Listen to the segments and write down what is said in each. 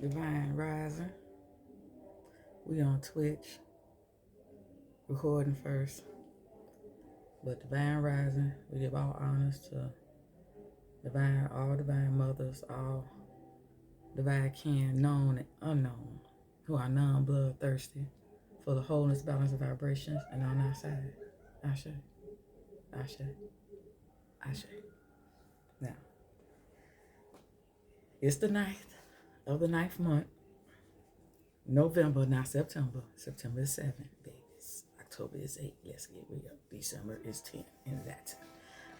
Divine Rising. We on Twitch, recording first. But Divine Rising, we give all honors to all divine mothers, all divine kin, known and unknown, who are non-bloodthirsty for the wholeness, balance, and vibrations, and on our side. Ashe, Ashe, Ashe. Now, it's the 9th of the 9th month. November, not September. September is 7, babies. October is 8. Let's get real. December is 10. And that's it.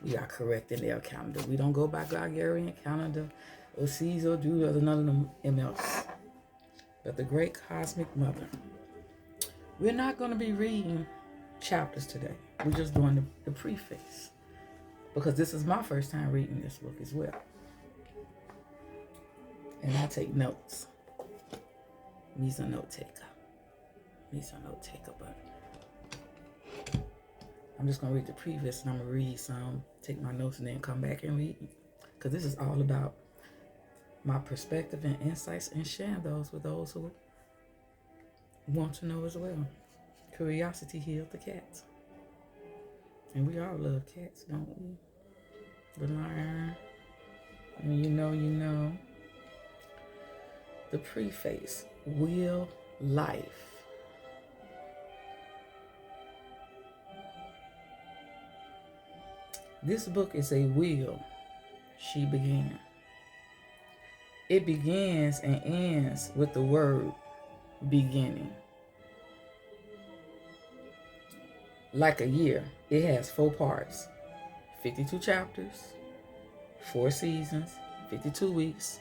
We are correct in their calendar. We don't go by Gregorian calendar or Caesar, Jew, or none of them MLs. But the great cosmic mother. We're not going to be reading chapters today. We're just doing the preface. Because this is my first time reading this book as well. And I take notes. Me's a note taker. But I'm just going to read the preface and I'm going to read some, take my notes, and then come back and read. Because this is all about my perspective and insights and sharing those with those who want to know as well. Curiosity healed the cat. And we all love cats, don't we? The lion. And you know. The preface. Will life. This book is a will she began. It begins and ends with the word beginning. Like a year, it has 4 parts, 52 chapters, 4 seasons, 52 weeks,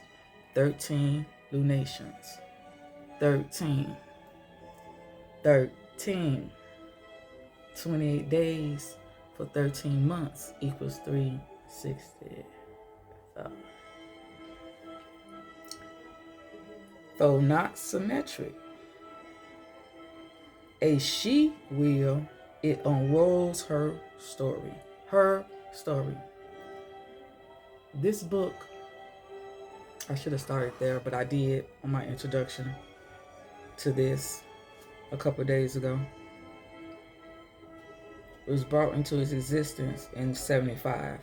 13 lunations. 13. 28 days for 13 months equals 360. Though not symmetric, a she will, it unrolls her story. Her story. This book, I should have started there, but I did on my introduction to this a couple of days ago. It was brought into its existence in 75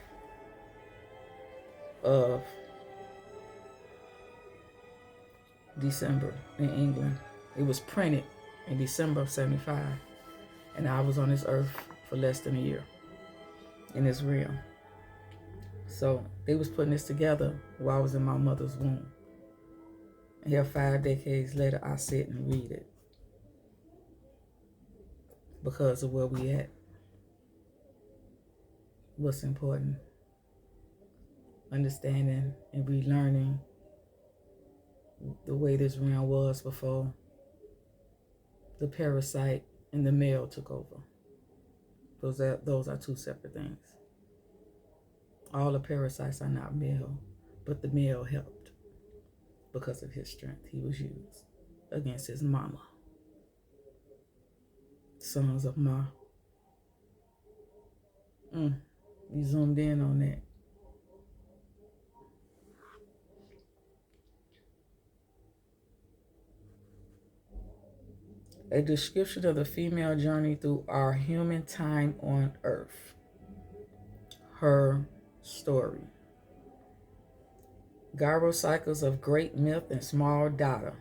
of December in England. It was printed in December of 75, and I was on this earth for less than a year in this realm. So they was putting this together while I was in my mother's womb. And here 5 decades later, I sit and read it because of where we at. What's important. Understanding and relearning the way this realm was before the parasite and the male took over. Those are 2 separate things. All the parasites are not male, but the male helped because of his strength. He was used against his mama. Sons of Ma. We zoomed in on that. A description of the female journey through our human time on earth. Her story. Gyro cycles of great myth and small data,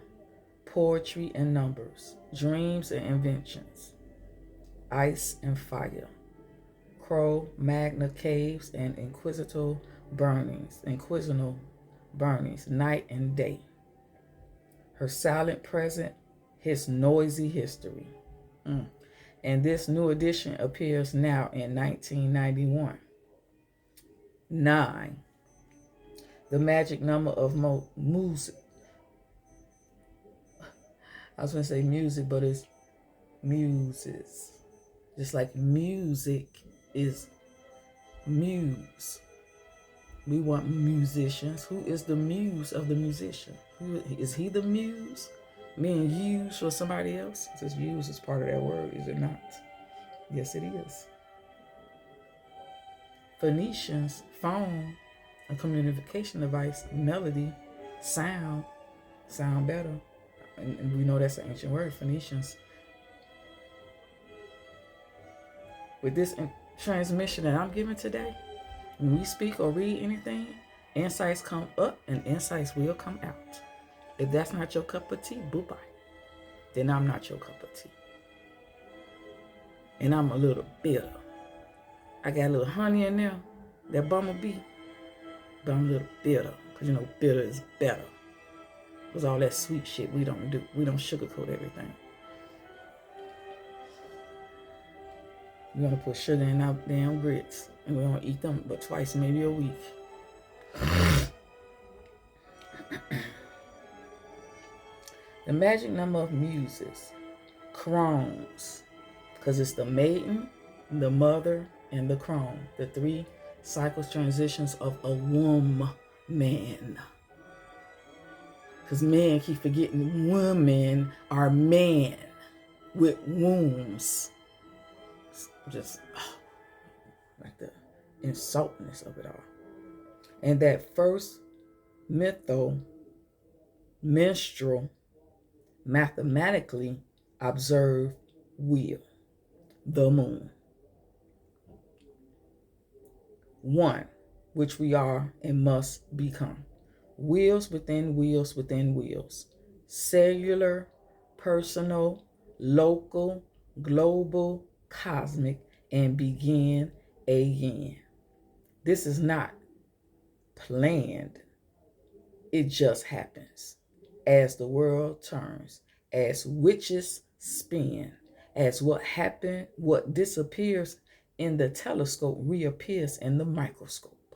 poetry and numbers, dreams and inventions, ice and fire, Cro-Magna caves and inquisitorial burnings, night and day. Her silent present, his noisy history. And this new edition appears now in 1991. 9. The magic number of music. I was going to say music, but it's muses. Just like music is muse. We want musicians. Who is the muse of the musician? Who is he the muse? Meaning use for somebody else? It says use is part of that word, is it not? Yes, it is. Phoenicians, phone, a communication device, melody, sound, Sound better. And we know that's an ancient word, Phoenicians. With this transmission that I'm giving today, when we speak or read anything, insights come up and insights will come out. If that's not your cup of tea, boo-bye. Then I'm not your cup of tea. And I'm a little bitter. I got a little honey in there, that bumblebee, but I'm a little bitter. Because, you know, bitter is better. Because all that sweet shit we don't do. We don't sugarcoat everything. We're going to put sugar in our damn grits. And we're going to eat them but twice, maybe a week. The magic number of muses, crones, because it's the maiden, the mother, and the crone. The 3 cycles, transitions of a woman. Because men keep forgetting women are men with wombs. Just like the insultness of it all. And that first menstrual, mathematically observed wheel, the moon. 1, which we are and must become. Wheels within wheels within wheels. Cellular, personal, local, global, cosmic, and begin again. This is not planned. It just happens. As the world turns, as witches spin, as what disappears in the telescope reappears in the microscope,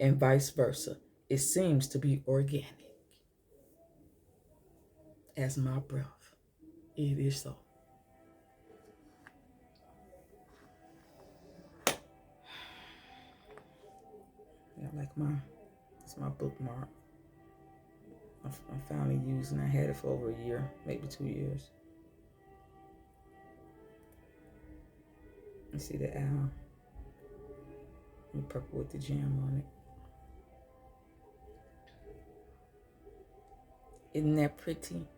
and vice versa. It seems to be organic. As my breath, it is so. Yeah, like it's my bookmark. I'm finally using. I had it for over a year, maybe 2 years. You see the owl? The purple with the gem on it. Isn't that pretty?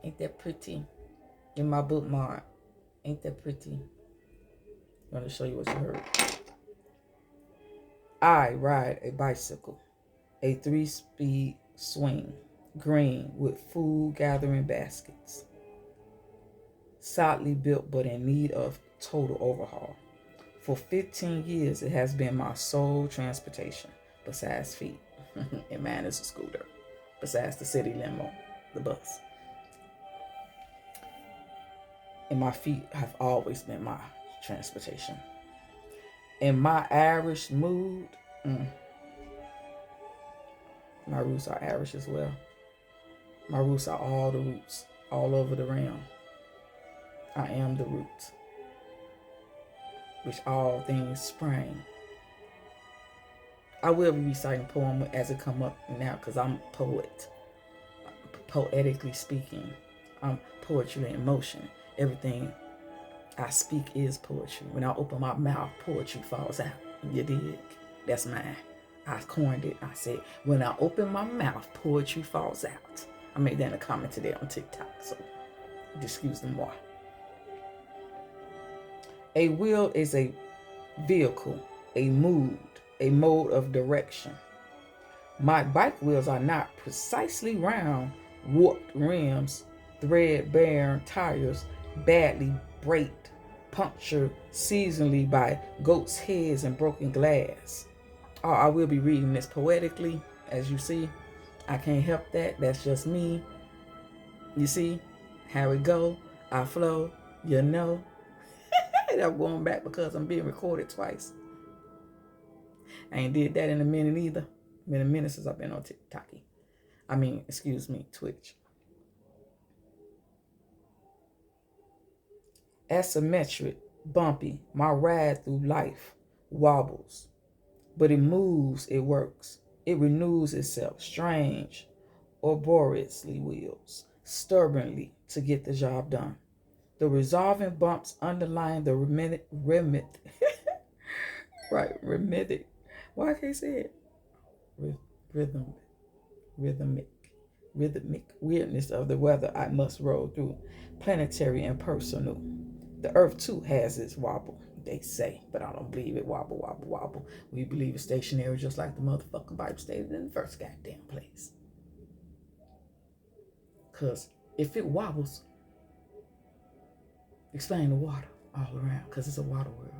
Ain't that pretty? In my bookmark. Ain't that pretty? I'm going to show you what you heard. I ride a bicycle, a 3-speed swing, green with food gathering baskets. Solidly built but in need of total overhaul. For 15 years, it has been my sole transportation, besides feet. And mine is a scooter, besides the city limo, the bus. And my feet have always been my transportation. In my Irish mood, my roots are Irish as well. My roots are all the roots, all over the realm. I am the roots, which all things sprang. I will be reciting poem as it come up now because I'm a poet. Poetically speaking, I'm poetry in motion. Everything I speak is poetry. When I open my mouth, poetry falls out. You dig? That's mine. I coined it. I said, when I open my mouth, poetry falls out. I made that in a comment today on TikTok, so excuse the moi. A wheel is a vehicle, a mood, a mode of direction. My bike wheels are not precisely round, warped rims, threadbare tires, badly braked, punctured seasonally by goats' heads and broken glass. I will be reading this poetically, as you see. I can't help that. That's just me. You see how it go. I flow. You know. And I'm going back because I'm being recorded twice. I ain't did that in a minute either. Been a minute since I've been on TikTok. Twitch. Asymmetric, bumpy, my ride through life wobbles. But it moves, it works. It renews itself, strange, laboriously wheels, stubbornly to get the job done. The resolving bumps underlying the rhythmic. Why I can't say it? Rhythmic. rhythmic weirdness of the weather I must roll through, planetary and personal. The earth too has its wobble, they say, but I don't believe it wobble, wobble, wobble. We believe it's stationary just like the motherfucking Bible stated in the first goddamn place. Because if it wobbles, explain the water all around, because it's a water world.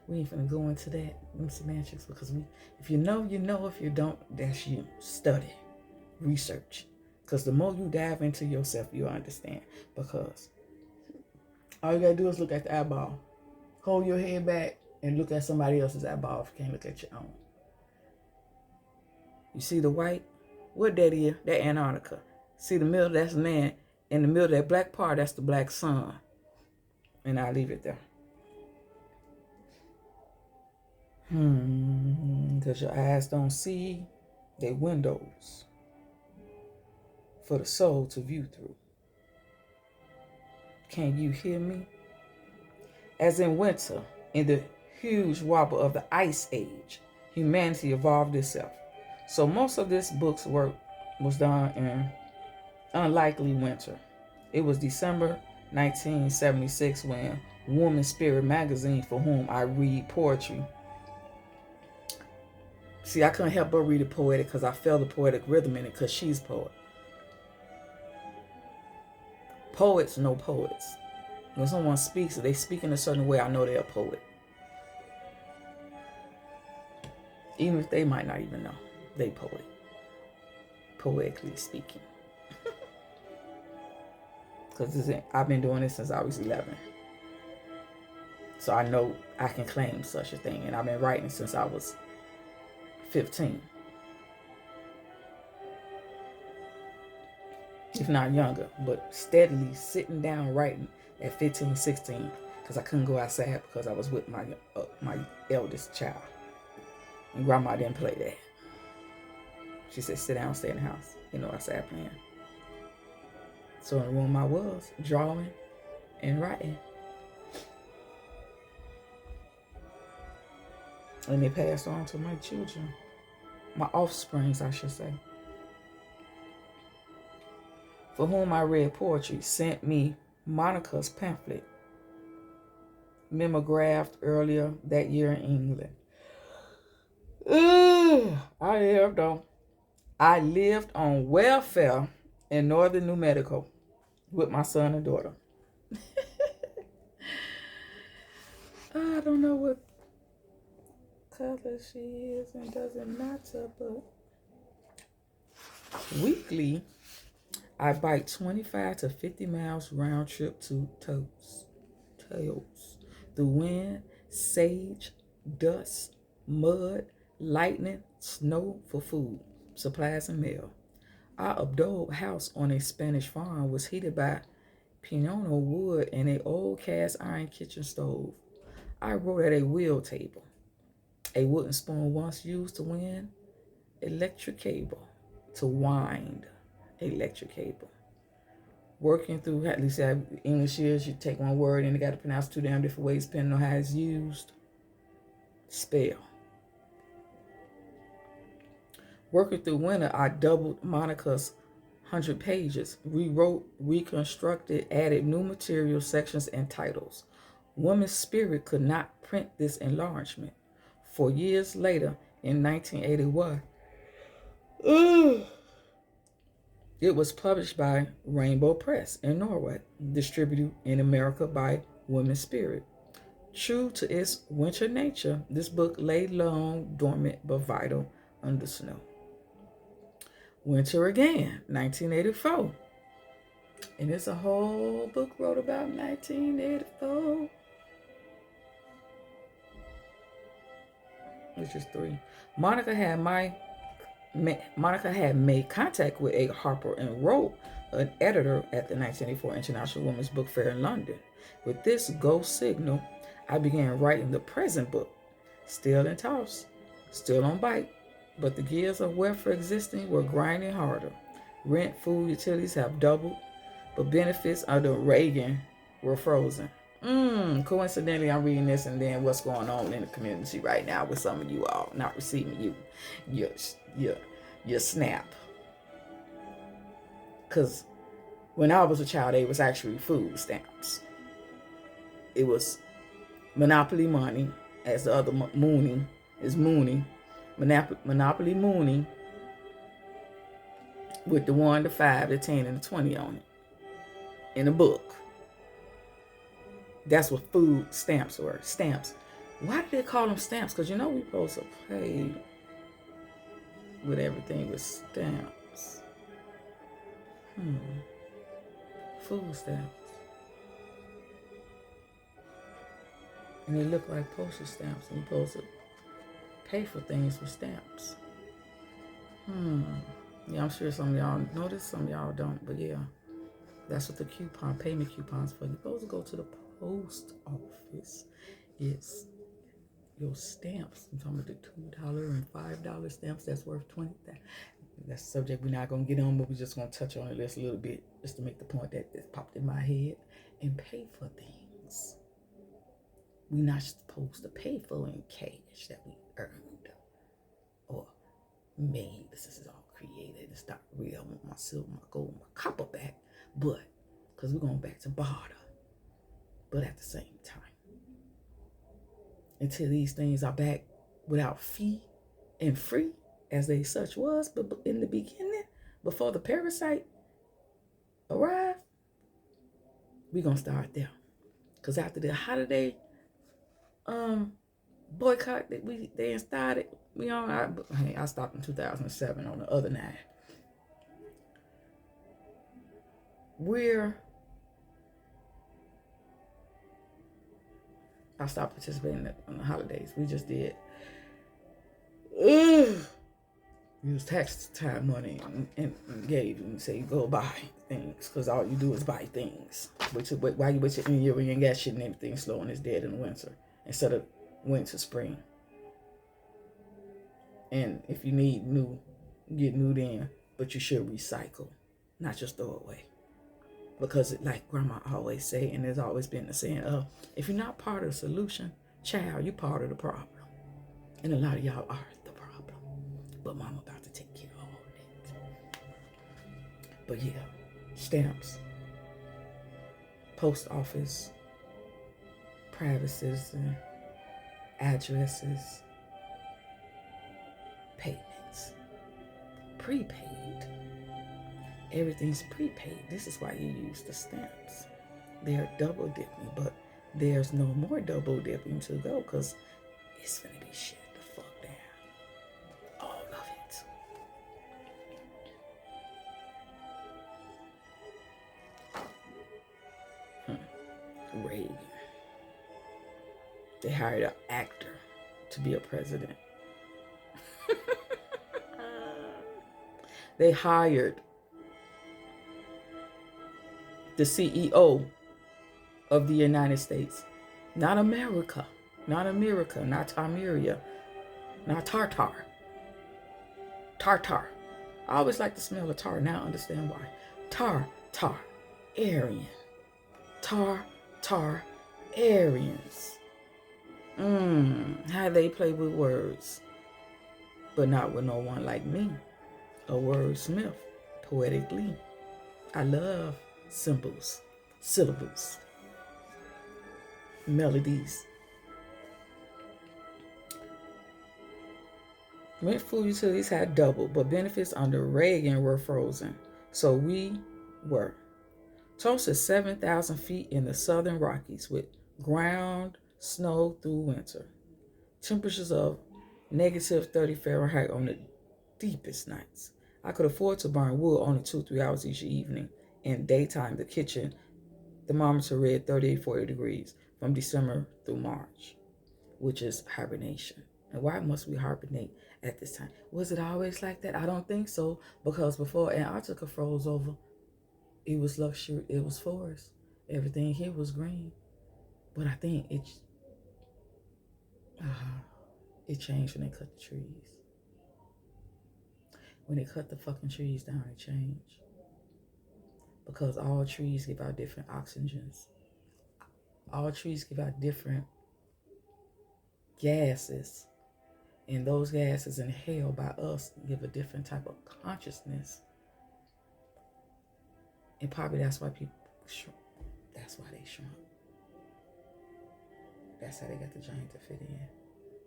We ain't finna go into that, them semantics, because if you know, you know. If you don't, that's you. Study, research. Because the more you dive into yourself, you'll understand. Because all you gotta do is look at the eyeball. Hold your head back and look at somebody else's eyeball if you can't look at your own. You see the white? What that is? That Antarctica. See the middle? That's land. In the middle, that black part, that's the black sun. And I'll leave it there. Because your eyes don't see, they windows for the soul to view through. Can you hear me? As in winter, in the huge wobble of the ice age, humanity evolved itself. So most of this book's work was done in unlikely winter. It was December 1976 when Woman Spirit magazine, for whom I read poetry. See, I couldn't help but read it poetic because I felt the poetic rhythm in it because she's a poet. Poets know poets. When someone speaks, they speak in a certain way, I know they're a poet. Even if they might not even know, they poet. Poetically speaking. Because I've been doing this since I was 11. So I know I can claim such a thing. And I've been writing since I was 15. If not younger. But steadily sitting down writing at 15, 16. Because I couldn't go outside because I was with my eldest child. And grandma didn't play that. She said, sit down, stay in the house. You know, outside playing. So in the room I was, drawing and writing. And they passed on to my children. My offsprings, I should say. For whom I read poetry, sent me Monica's pamphlet, mimeographed earlier that year in England. I lived on welfare in northern New Mexico with my son and daughter. I don't know what color she is and doesn't matter, but weekly I bike 25 to 50 miles round trip to Taos through wind, sage, dust, mud, lightning, snow for food, supplies, and mail. Our abode house on a Spanish farm was heated by piano wood and an old cast iron kitchen stove. I wrote at a wheel table. A wooden spoon once used to wind electric cable, to wind electric cable. Working through, at least English is, you take one word and you got to pronounce two damn different ways depending on how it's used. Spell. Working through winter, I doubled Monica's 100 pages, rewrote, reconstructed, added new material, sections, and titles. Woman's Spirit could not print this enlargement. 4 years later, in 1981, it was published by Rainbow Press in Norway, distributed in America by Woman's Spirit. True to its winter nature, this book lay long, dormant, but vital under snow. Winter again, 1984. And it's a whole book wrote about 1984. Which is 3. Monica had made contact with a Harper and wrote an editor at the 1984 International Women's Book Fair in London. With this go signal, I began writing the present book. Still in toss, still on bike, but the gears of welfare existing were grinding harder. Rent, food, utilities have doubled, but benefits under Reagan were frozen. Coincidentally, I'm reading this and then what's going on in the community right now with some of you all not receiving your SNAP. Because when I was a child, it was actually food stamps. It was Monopoly money, as the other Mooney is Mooney. Monopoly Mooney with the 1, the 5, the 10, and the 20 on it in a book. That's what food stamps were. Stamps. Why did they call them stamps? Because we supposed to pay with everything with stamps. Food stamps. And they look like postage stamps. And you're supposed to pay for things with stamps. Yeah, I'm sure some of y'all know this, some of y'all don't. But yeah, that's what the payment coupons for. You're supposed to go to the post office. It's your stamps. I'm talking about the $2 and $5 stamps that's worth $20. That's a subject we're not going to get on, but we're just going to touch on it just a little bit, just to make the point that popped in my head. And pay for things. We're not supposed to pay for in cash that we earned or made. This is all created. It's not real. I want my silver, my gold, my copper back. But, because we're going back to barter. But at the same time, until these things are back without fee and free, as they such was, but in the beginning, before the parasite arrived, we're going to start there. Because after the holiday boycott that they started, I stopped in 2007 on the other 9. I stopped participating on the holidays. We just did. Use tax time money and gave and say go buy things, because all you do is buy things. While you wait in your ain't got shit and everything slow and it's dead in the winter instead of winter spring. And if you need new, get new then, but you should recycle, not just throw away. Because like grandma always say, and there's always been the saying of, if you're not part of the solution, child, you're part of the problem. And a lot of y'all are the problem. But mama about to take care of all that. But yeah, stamps, post office, private citizen, addresses, payments, prepaid. Everything's prepaid. This is why you use the stamps. They're double dipping, but there's no more double dipping to go, because it's gonna be shut the fuck down. All of it. Reagan. They hired an actor to be a president. They hired the CEO of the United States. Not America. Not America. Not Tamiria. Not Tartar. Tartar. I always like the smell of tar. Now I understand why. Tartar. Aryan. Tartar. Aryans. How they play with words. But not with no one like me. A wordsmith. Poetically. I love symbols. Syllables. Melodies. Rent food utilities had doubled, but benefits under Reagan were frozen. So we were. Tulsa 7,000 feet in the southern Rockies with ground snow through winter. Temperatures of negative 30 Fahrenheit on the deepest nights. I could afford to burn wood only 2-3 hours each evening. In daytime, the kitchen thermometer read 38-40 degrees from December through March, which is hibernation. And why must we hibernate at this time? Was it always like that? I don't think so, because before Antarctica froze over, it was luxury, it was forest. Everything here was green. But I think it changed when they cut the trees. When they cut the fucking trees down, it changed. Because all trees give out different oxygens. All trees give out different gases. And those gases inhaled by us give a different type of consciousness. And probably that's why people shrunk. That's why they shrunk. That's how they got the giant to fit in.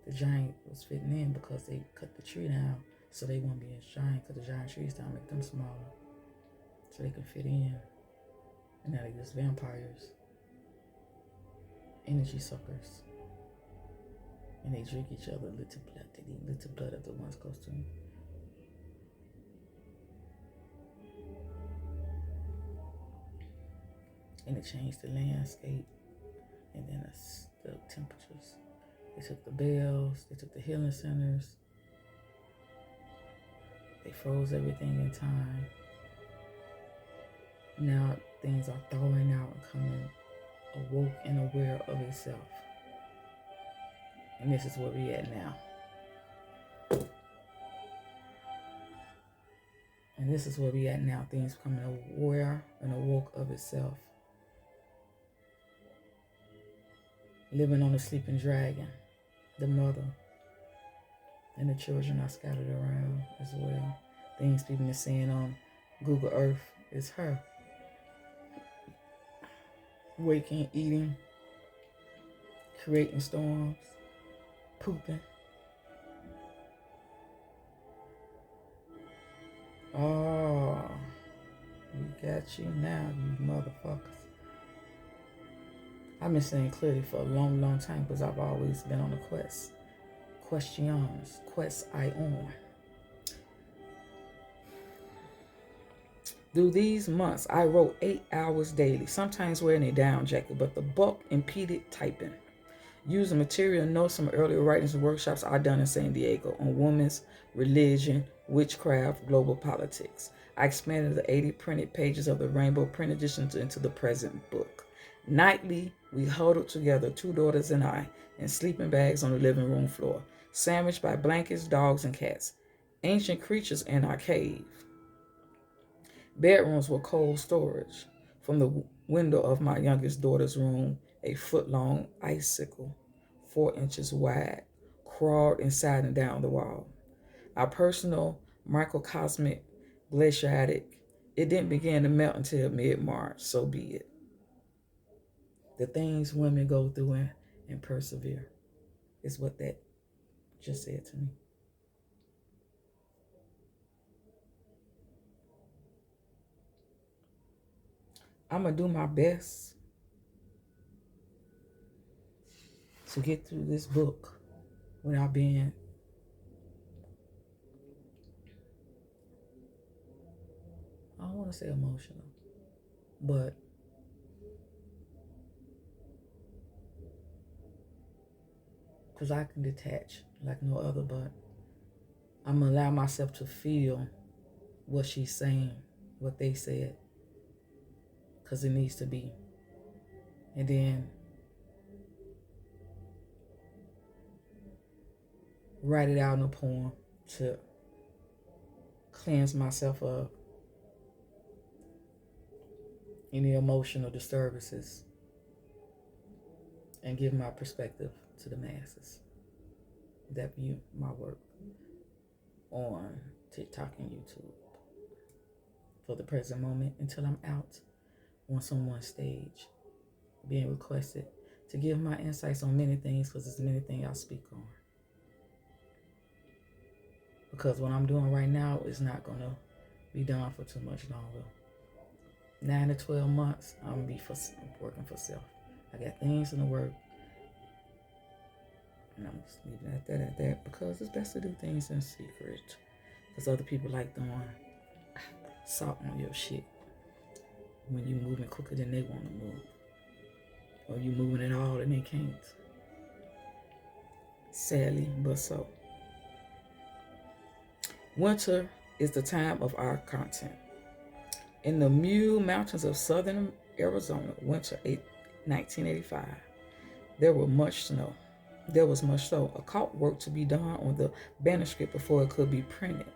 The giant was fitting in because they cut the tree down so they won't be as giant, cut the giant trees down, make them smaller so they can fit in. And now they just vampires, energy suckers. And they drink each other little blood. They eat little blood of the ones close to them. And it changed the landscape. And then the temperatures. They took the bells. They took the healing centers. They froze everything in time. Now things are thawing out and coming awoke and aware of itself. And this is where we at now. And this is where we at now. Things becoming aware and awoke of itself. Living on a sleeping dragon, the mother, and the children are scattered around as well. Things people been seeing on Google Earth is her. Waking, eating, creating storms, pooping. Oh, we got you now, you motherfuckers. I've been saying clearly for a long, long time because I've always been on a quest. Questions, quests I on. Through these months, I wrote 8 hours daily, sometimes wearing a down jacket, but the bulk impeded typing. Using material notes from earlier writings and workshops I've done in San Diego on women's religion, witchcraft, global politics. I expanded the 80 printed pages of the Rainbow print edition into the present book. Nightly, we huddled together, 2 daughters and I, in sleeping bags on the living room floor, sandwiched by blankets, dogs, and cats, ancient creatures in our cave. Bedrooms were cold storage. From the window of my youngest daughter's room, a foot-long icicle, 4 inches wide, crawled inside and down the wall. Our personal microcosmic glaciatic, it didn't begin to melt until mid-March, so be it. The things women go through and persevere is what that just said to me. I'm going to do my best to get through this book without being I don't want to say emotional, but because I can detach like no other, but I'm going to allow myself to feel what she's saying, what they said, because it needs to be. And then write it out in a poem to cleanse myself of any emotional disturbances and give my perspective to the masses that view my work on TikTok and YouTube for the present moment until I'm out on someone's stage being requested to give my insights on many things, because there's many things I speak on. Because what I'm doing right now is not going to be done for too much longer. 9 to 12 months, I'm going to be working for self. I got things in the work. And I'm just leaving it at that because it's best to do things in secret. Because other people like throwing salt on your shit when you're moving quicker than they want to move. Or you moving at all and they can't. Sadly, but so. Winter is the time of our content. In the Mule Mountains of southern Arizona, winter 1985, there was much snow. Occult work to be done on the manuscript before it could be printed.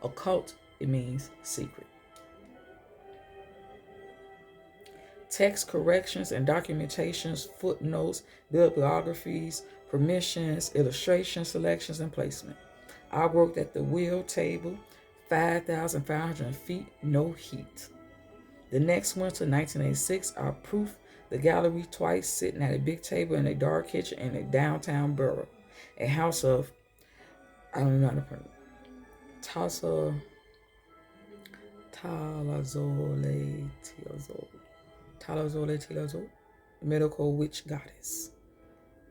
Occult, it means secret. Text corrections and documentations, footnotes, bibliographies, permissions, illustration selections, and placement. I worked at the wheel table 5,500 feet, no heat. The next winter, 1986, I proofed the gallery twice, sitting at a big table in a dark kitchen in a downtown borough, a house of, I don't know how to pronounce it, Talazole Tilazo, medical witch goddess.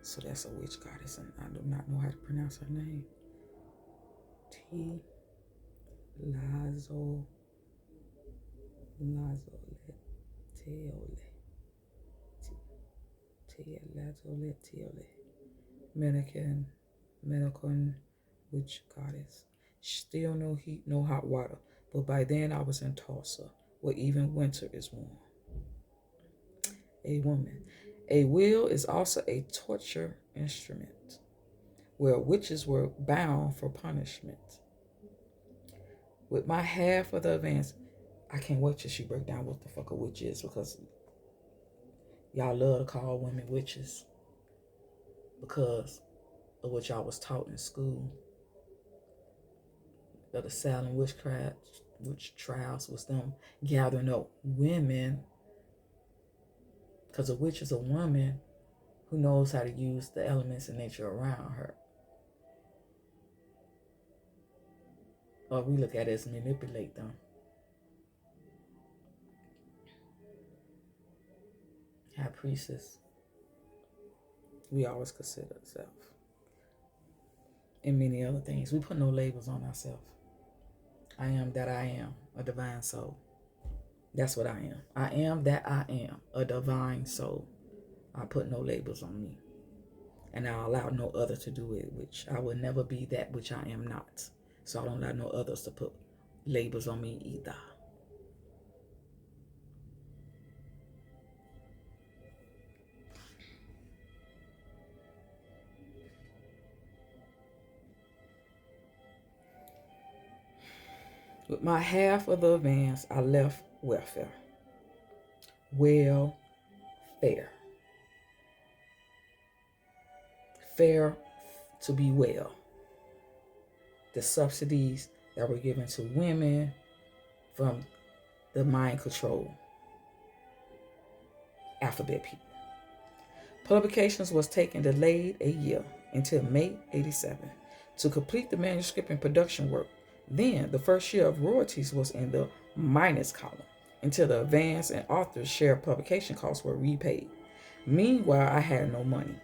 So that's a witch goddess, and I do not know how to pronounce her name. Tilazo Teole. Medican witch goddess. Still no heat, no hot water. But by then I was in Tulsa, where even winter is warm. A woman. A wheel is also a torture instrument, where witches were bound for punishment. With my half of the advance, I can't wait till she break down what the fuck a witch is, because y'all love to call women witches because of what y'all was taught in school. That the Salem witch trials was them gathering up women, because a witch is a woman who knows how to use the elements in nature around her. Or we look at it as manipulate them. High priestess, we always consider ourselves. And many other things. We put no labels on ourselves. I am that I am, a divine soul. That's what I am. I am that I am, a divine soul. I put no labels on me. And I allow no other to do it, which I will never be that which I am not. So I don't allow no others to put labels on me either. With my half of the advance, I left welfare. Welfare. Fair to be well. The subsidies that were given to women from the mind control alphabet people. Publications was taken delayed a year until May 87 to complete the manuscript and production work. Then the first year of royalties was in the minus column until the advance and author's share of publication costs were repaid. Meanwhile, I had no money.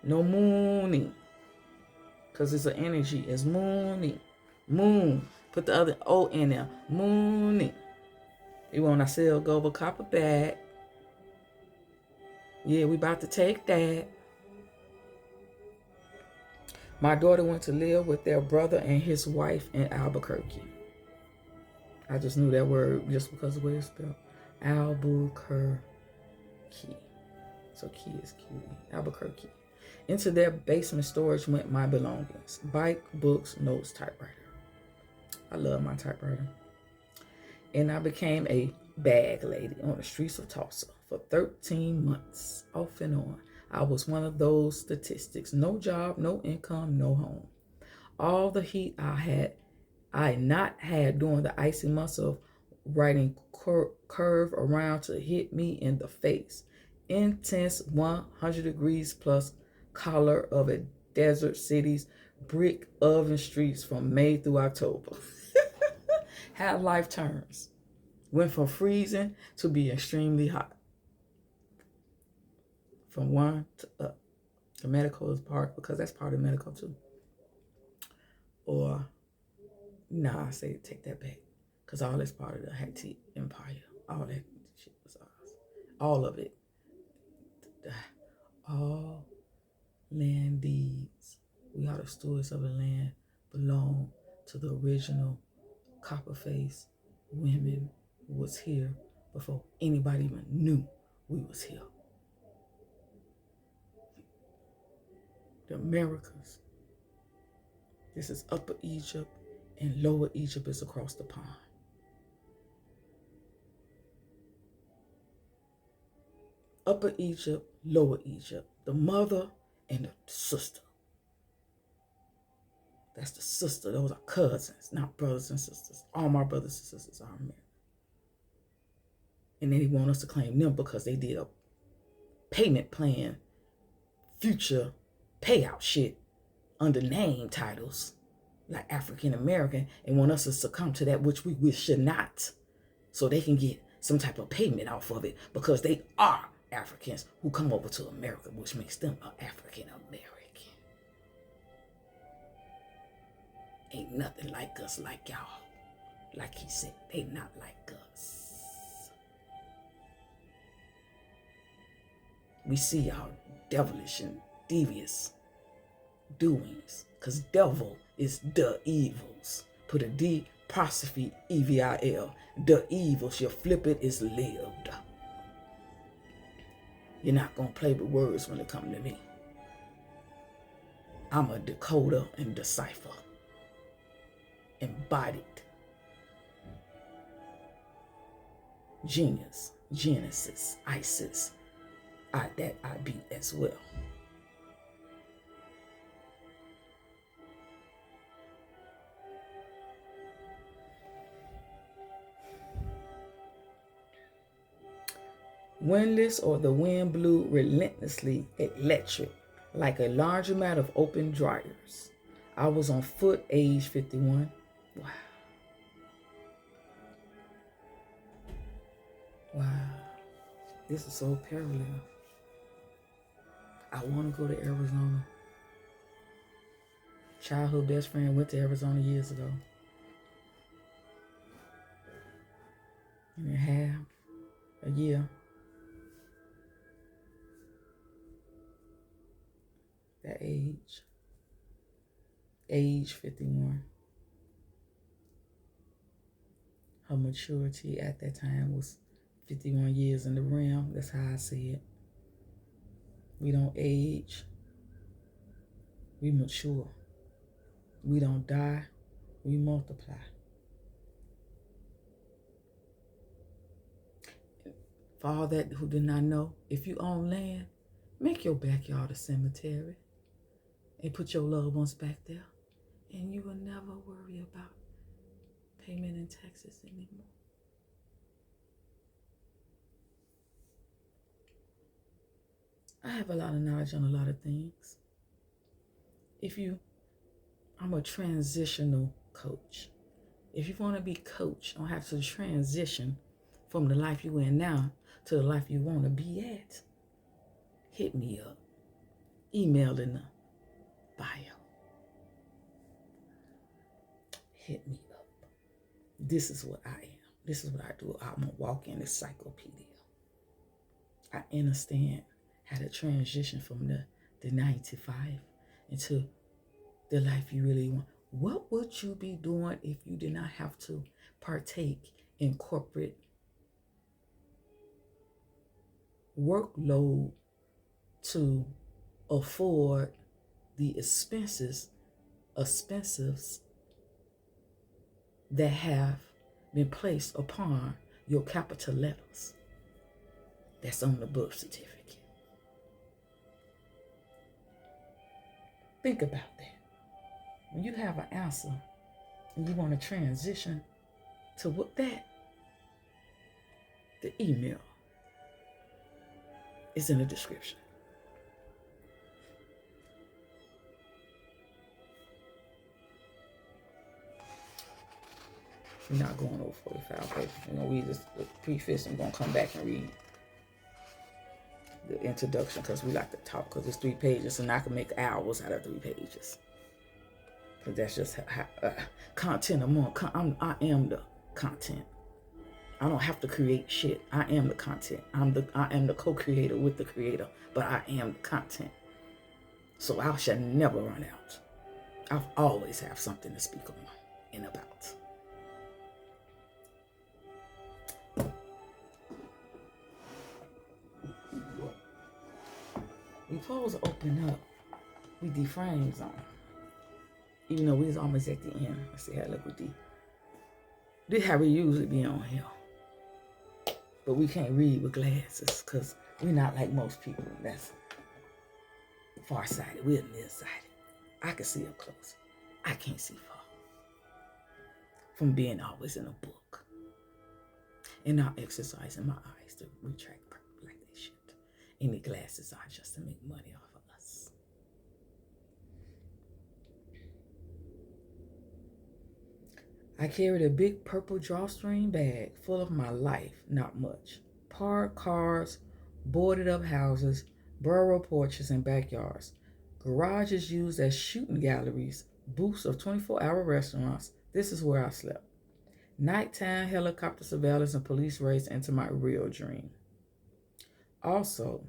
No mooning. Because it's an energy. It's mooning. Moon. Put the other O in there. Mooning. You want to sell gold copper bag. Yeah, we about to take that. My daughter went to live with their brother and his wife in Albuquerque. I just knew that word just because of the way it's spelled. Albuquerque. So key is Q. Albuquerque. Into their basement storage went my belongings. Bike, books, notes, typewriter. I love my typewriter. And I became a bag lady on the streets of Tulsa for 13 months, off and on. I was one of those statistics. No job, no income, no home. All the heat I not had during the icy months of riding curve around to hit me in the face. Intense 100 degrees plus color of a desert city's brick oven streets from May through October. How life turns. Went from freezing to be extremely hot. From one to up. The medical is part, because that's part of medical too. Or, I say take that back. Because all that's part of the Happi Empire. All that shit was ours. All of it. All land deeds. We are the stewards of the land, belong to the original copper-faced women who was here before anybody even knew we was here. The Americas. This is Upper Egypt, and Lower Egypt is across the pond. Upper Egypt, Lower Egypt, the mother and the sister. That's the sister. Those are cousins, not brothers and sisters. All my brothers and sisters are American. And then they want us to claim them because they did a payment plan, future payout shit under name titles like African American, and want us to succumb to that which we should not, so they can get some type of payment off of it because they are Africans who come over to America, which makes them an African American. Ain't nothing like us, like y'all. Like he said, they not like us. We see y'all devilish and devious doings, because devil is the evils. Put a D apostrophe EVIL. The evils. You flip it, is lived. You're not going to play with words when it comes to me. I'm a decoder and decipher. Embodied. Genius, Genesis, Isis. I be as well. Windless, or the wind blew relentlessly electric, like a large amount of open dryers. I was on foot, age 51. Wow. Wow. This is so parallel. I want to go to Arizona. Childhood best friend went to Arizona years ago. And a year. That age 51. Her maturity at that time was 51 years in the realm. That's how I see it. We don't age. We mature. We don't die. We multiply. For all that who did not know, if you own land, make your backyard a cemetery and put your loved ones back there, and you will never worry about payment in taxes anymore. I have a lot of knowledge on a lot of things. I'm a transitional coach. If you want to be coached on how to transition from the life you're in now to the life you want to be at, hit me up. Email in the bio. Hit me up. This is what I am. This is what I do. I'm a walking encyclopedia. I understand how to transition from the 9 to 5 into the life you really want. What would you be doing if you did not have to partake in corporate workload to afford the expenses that have been placed upon your capital letters that's on the birth certificate? Think about that. When you have an answer and you want to transition to what the email is in the description. We're not going over 45 pages. We're going to read this preface and we're going to come back and read the introduction because we like to talk, because it's 3 pages and I can make hours out of 3 pages. Because that's just how content I am the content. I don't have to create shit. I am the content. I am the co-creator with the creator, but I am the content. So I shall never run out. I'll always have something to speak on and about. We supposed to open up with the frames on. Even though we was almost at the end. Let's see how I look with the. This how we usually be on here. But we can't read with glasses because we're not like most people. That's farsighted. We're nearsighted. I can see up close. I can't see far from being always in a book and not exercising my eyes to retract like they should. Any glasses are just to make money off of us. I carried a big purple drawstring bag full of my life, not much. Parked cars, boarded up houses, borough porches and backyards, garages used as shooting galleries, booths of 24-hour restaurants. This is where I slept. Nighttime helicopter surveillance and police raids into my real dream. Also,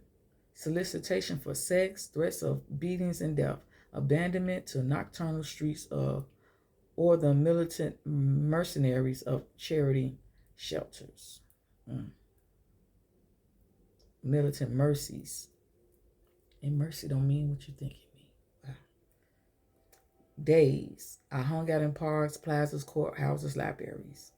solicitation for sex, threats of beatings and death, abandonment to nocturnal streets of, or the militant mercenaries of charity shelters. Militant mercies. And mercy don't mean what you think it means. Wow. Days. I hung out in parks, plazas, courthouses, libraries.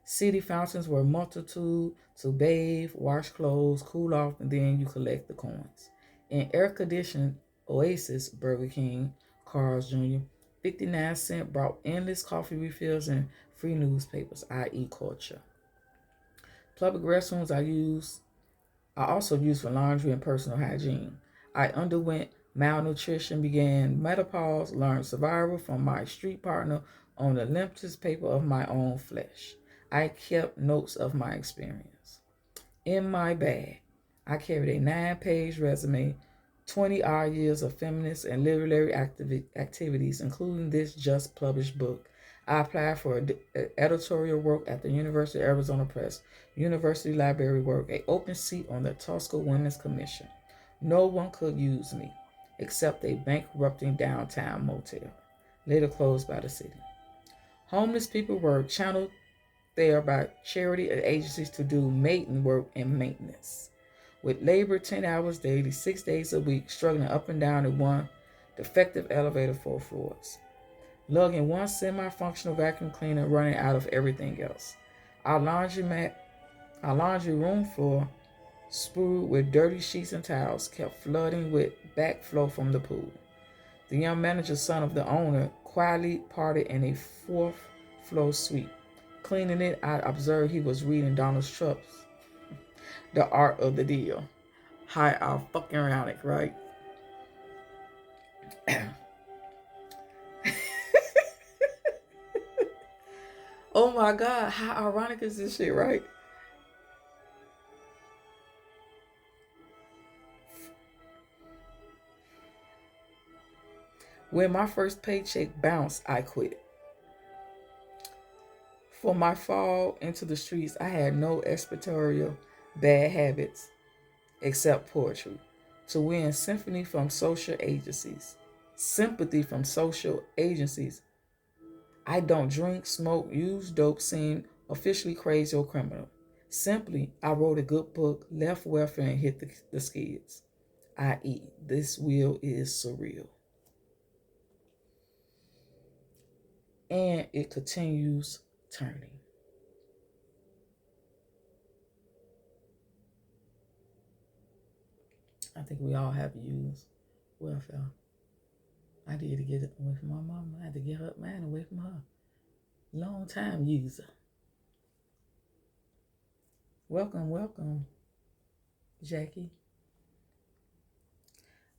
City fountains were a multitude to bathe, wash clothes, cool off, and then you collect the coins. In air-conditioned Oasis, Burger King, Carl's Jr., 59 cents brought endless coffee refills and free newspapers, i.e. culture. Public restrooms I also used for laundry and personal hygiene. I underwent malnutrition, began menopause, learned survival from my street partner on the limpest paper of my own flesh. I kept notes of my experience. In my bag, I carried a 9-page resume, 20-odd years of feminist and literary activities, including this just published book. I applied for editorial work at the University of Arizona Press, university library work, an open seat on the Tosca Women's Commission. No one could use me, except a bankrupting downtown motel, later closed by the city. Homeless people were channeled there by charity agencies to do maiden work and maintenance. With labor 10 hours daily, 6 days a week, struggling up and down in one defective elevator 4 floors. Lugging one semi-functional vacuum cleaner, running out of everything else. Our laundry room floor, spewed with dirty sheets and towels, kept flooding with backflow from the pool. The young manager, son of the owner, quietly partied in a 4th floor suite. Cleaning it, I observed he was reading Donald Trump's The Art of the Deal. How fucking ironic, right? Oh my God, how ironic is this shit, right? When my first paycheck bounced, I quit. For my fall into the streets, I had no expiatorial bad habits except poetry. To win sympathy from social agencies, I don't drink, smoke, use dope, seem officially crazy or criminal. Simply, I wrote a good book, left welfare, and hit the skids. I.e., this wheel is surreal. And it continues turning. I think we all have used welfare. I did to get it away from my mama. I had to get her mine away from her. Long time user. Welcome, Jackie.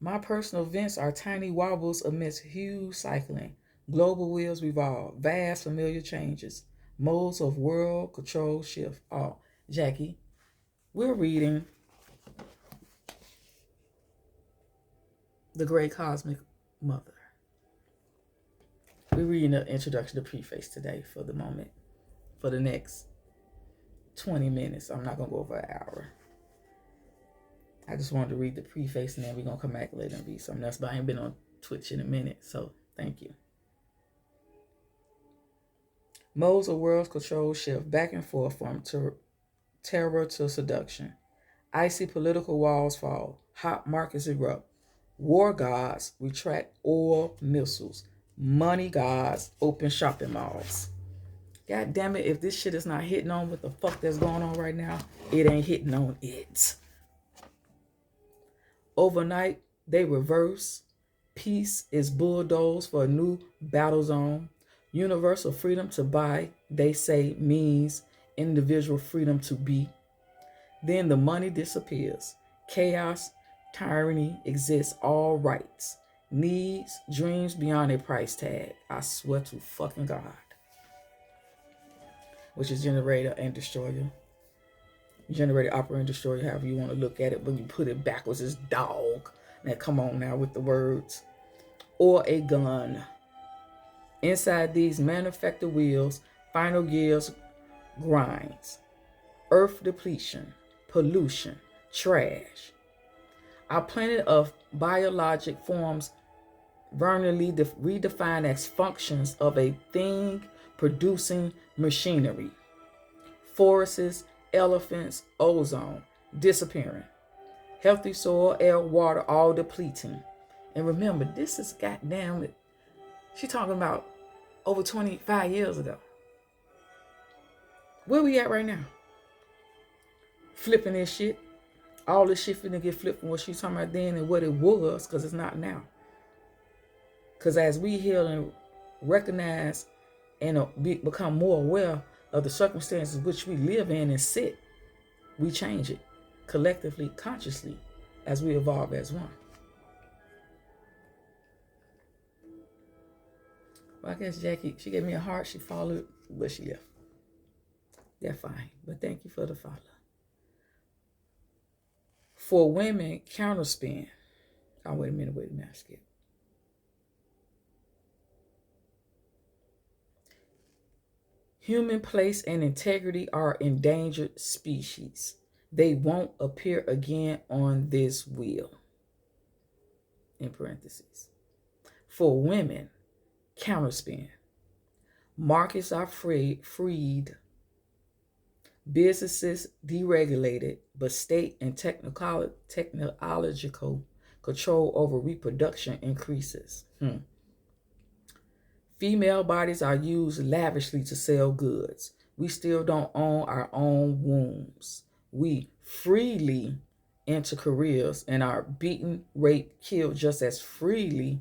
My personal events are tiny wobbles amidst huge cycling. Global wheels revolve. Vast familiar changes. Modes of world control shift. Oh, Jackie, we're reading The Great Cosmic Mother. We're reading the introduction to Preface today for the moment. For the next 20 minutes. I'm not going to go over an hour. I just wanted to read the preface and then we're going to come back later and read something else. But I ain't been on Twitch in a minute, so thank you. Modes of world's control shift back and forth from terror to seduction. Icy political walls fall. Hot markets erupt. War gods retract oil missiles. Money gods open shopping malls. God damn it, if this shit is not hitting on what the fuck that's going on right now, it ain't hitting on it. Overnight, they reverse Peace is bulldozed for a new battle zone. Universal freedom to buy, they say, means individual freedom to be. Then the money disappears. Chaos, tyranny exists, all rights. Needs, dreams beyond a price tag. I swear to fucking God. Which is generator and destroyer. Generator, operator, and destroyer, however you want to look at it. When you put it backwards, it's dog. Now come on now with the words. Or a gun. Inside these manufactured wheels, final gears grinds. Earth depletion, pollution, trash. Our planet of biologic forms vernally redefined as functions of a thing producing machinery. Forests, elephants, ozone disappearing. Healthy soil, air, water, all depleting. And remember, this is goddamn, she talking about over 25 years ago. Where we at right now? Flipping this shit. All this shit finna get flipped from what she's talking about then and what it was, because it's not now. Because as we heal and recognize and become more aware of the circumstances which we live in and sit, we change it collectively, consciously, as we evolve as one. Well, I guess Jackie, she gave me a heart, she followed, but she left. They're fine, but thank you for the follow. For women, counterspin. Oh, wait a minute, I skipped. Human place and integrity are endangered species. They won't appear again on this wheel. In parentheses. For women, counterspin. Markets are freed. Businesses deregulated, but state and technological control over reproduction increases. Female bodies are used lavishly to sell goods. We still don't own our own wombs. We freely enter careers and are beaten, raped, killed just as freely.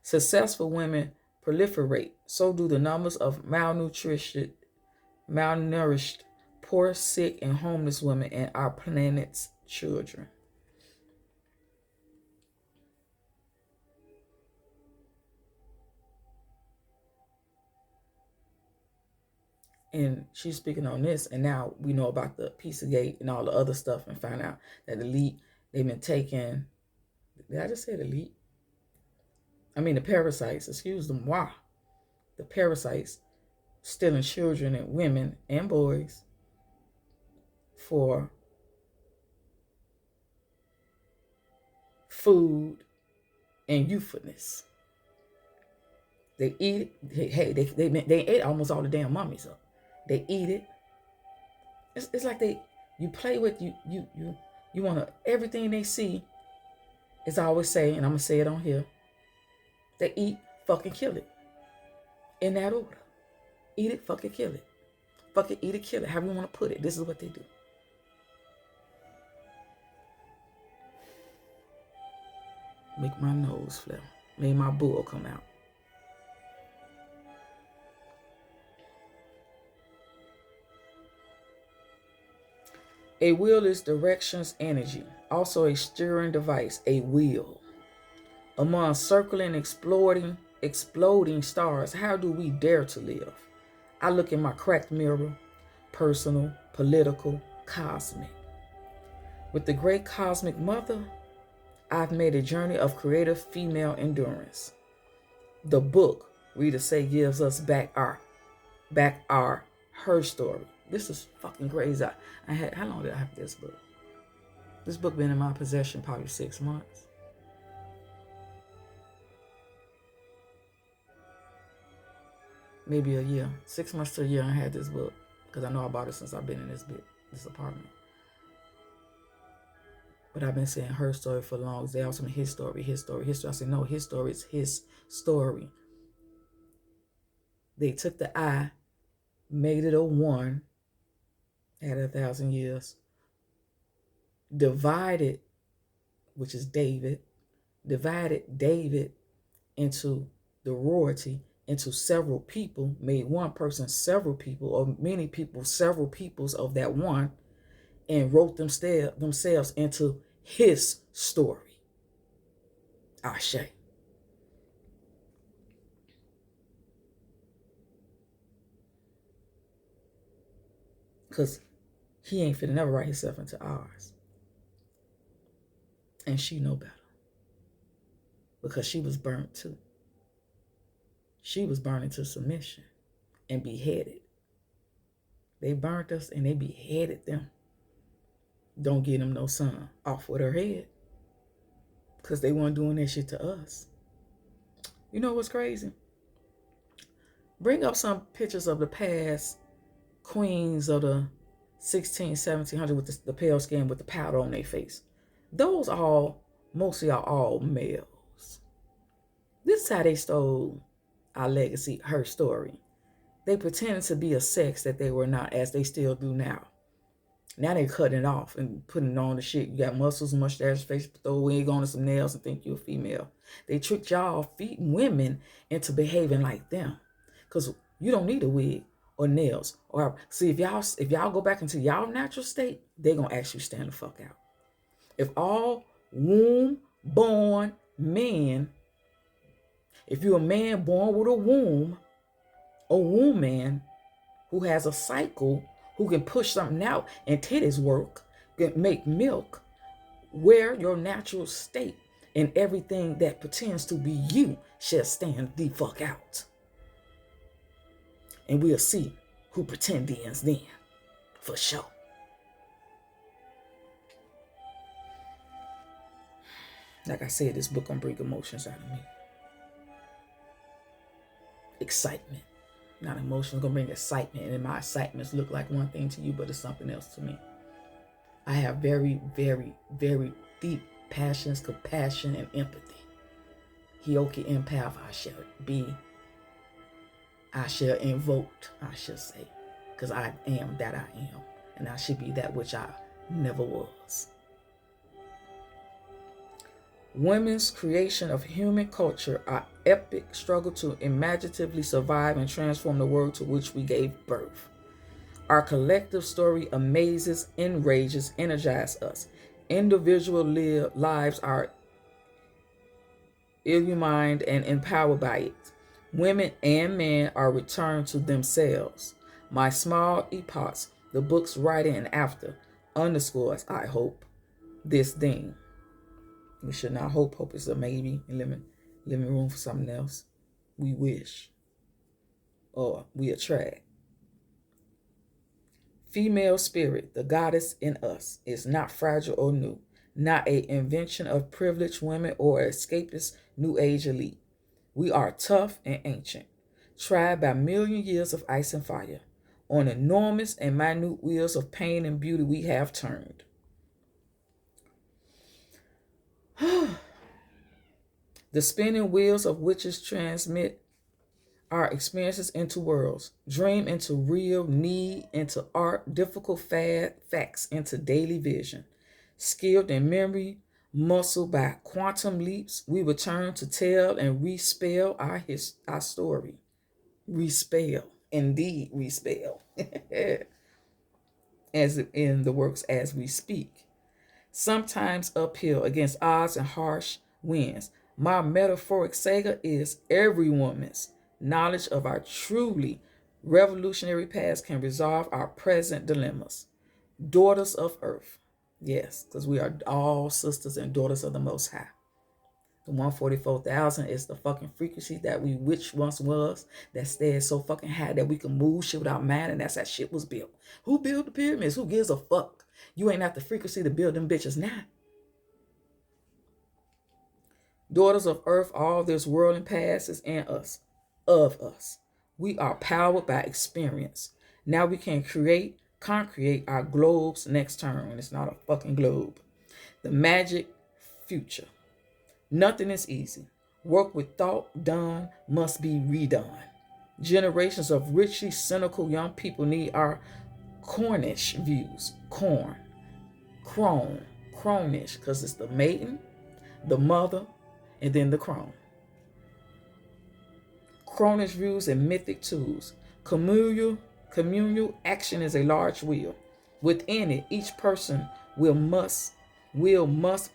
Successful women proliferate. So do the numbers of malnourished, poor, sick, and homeless women and our planet's children. And she's speaking on this, and now we know about the Pizzagate and all the other stuff, and find out that elite, they've been taking, did I just say elite? I mean the parasites, excuse them, wow. The parasites stealing children and women and boys for food and youthfulness. They eat it. Hey, they ate almost all the damn mummies up. They eat it. It's like you play with you want to, everything they see is always say, and I'm gonna say it on here. They eat, fucking kill it. In that order. Eat it, fucking kill it. Fucking eat it, kill it. However you want to put it. This is what they do. Make my nose flare. Made my bull come out. A wheel is directions energy, also a steering device, a wheel. Among circling, exploding stars, how do we dare to live? I look in my cracked mirror, personal, political, cosmic. With the great cosmic mother, I've made a journey of creative female endurance. The book, Rita Say, gives us back her story. This is fucking crazy. How long did I have this book? This book been in my possession probably 6 months. Maybe a year. 6 months to a year I had this book. Because I know I bought it since I've been in this apartment. But I've been saying her story for long. They also mean his story. I said, no, his story is his story. They took the I, made it a 1, had 1,000 years. Divided, which is David. divided David into the royalty into several people, made one person several people, or many people several peoples of that one, and wrote themselves into his story. Ashe. Because he ain't finna never write himself into ours. And she know better. Because she was burnt too. She was burned into submission and beheaded. They burnt us and they beheaded them. Don't give them no son. Off with her head. Because they weren't doing that shit to us. You know what's crazy? Bring up some pictures of the past queens of the 1700 with the pale skin with the powder on their face. Those mostly are all males. This is how they stole our legacy, her story. They pretended to be a sex that they were not, as they still do now. Now they cutting it off and putting on the shit. You got muscles, mustache, face, throw a wig on and some nails and think you're a female. They tricked y'all women into behaving like them. Because you don't need a wig or nails. Or see, if y'all go back into y'all natural state, they're gonna actually stand the fuck out. If all womb-born men, if you're a man born with a womb man who has a cycle, who can push something out and titties work, can make milk, wear your natural state, and everything that pretends to be you shall stand the fuck out. And we'll see who pretends then, for sure. Like I said, this book gonna bring emotions out of me. Excitement. Not emotions, gonna bring excitement. And my excitements look like one thing to you, but it's something else to me. I have very, very, very deep passions, compassion, and empathy. Hioki empath, I shall invoke, I shall say. Because I am that I am. And I should be that which I never was. Women's creation of human culture, our epic struggle to imaginatively survive and transform the world to which we gave birth. Our collective story amazes, enrages, energizes us. Individual lives are illumined and empowered by it. Women and men are returned to themselves. My small epochs, the book's writing and after, underscores, I hope, this thing. We should not hope. Hope is a maybe. Living room for something else. We wish. Or we attract. Female spirit, the goddess in us, is not fragile or new. Not an invention of privileged women or escapist new age elite. We are tough and ancient. Tried by million years of ice and fire. On enormous and minute wheels of pain and beauty we have turned. The spinning wheels of witches transmit our experiences into worlds, dream into real, need into art, difficult facts into daily vision. Skilled in memory, muscle by quantum leaps, we return to tell and respell our story. Respell, indeed respell, as in the works as we speak. Sometimes uphill against odds and harsh winds. My metaphoric saga is every woman's knowledge of our truly revolutionary past can resolve our present dilemmas. Daughters of Earth. Yes, because we are all sisters and daughters of the Most High. The 144,000 is the fucking frequency that we which once was, that stayed so fucking high that we can move shit without mind, and that's how shit was built. Who built the pyramids? Who gives a fuck? You ain't have the frequency to build them bitches now. Daughters of Earth, all this world and past is in us, of us. We are powered by experience. Now we can concreate our globe's next turn. It's not a fucking globe. The magic future. Nothing is easy. Work with thought done must be redone. Generations of richly cynical young people need our Cornish views. Cronish, because it's the maiden, the mother, and then the crone. Crone is used in mythic tools. Communal action is a large wheel. Within it, each person must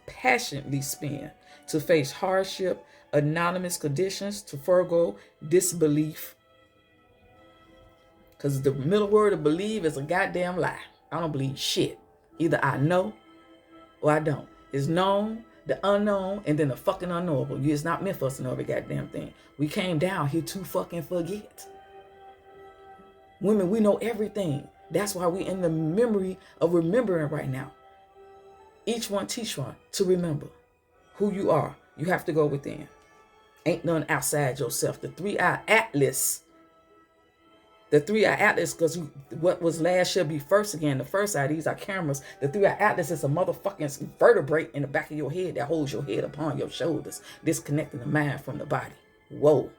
passionately spin to face hardship, anonymous conditions, to forego disbelief. Because the middle word of believe is a goddamn lie. I don't believe shit. Either I know or I don't. It's known, the unknown, and then the fucking unknowable. It's not meant for us to know every goddamn thing. We came down here to fucking forget. Women, we know everything. That's why we in the memory of remembering right now. Each one teach one to remember who you are. You have to go within. Ain't none outside yourself. The 3-eye atlas. The 3-eye atlas, because what was last shall be first again. The first eye, these are cameras. The 3-eye atlas is a motherfucking vertebrae in the back of your head that holds your head upon your shoulders, disconnecting the mind from the body. Whoa.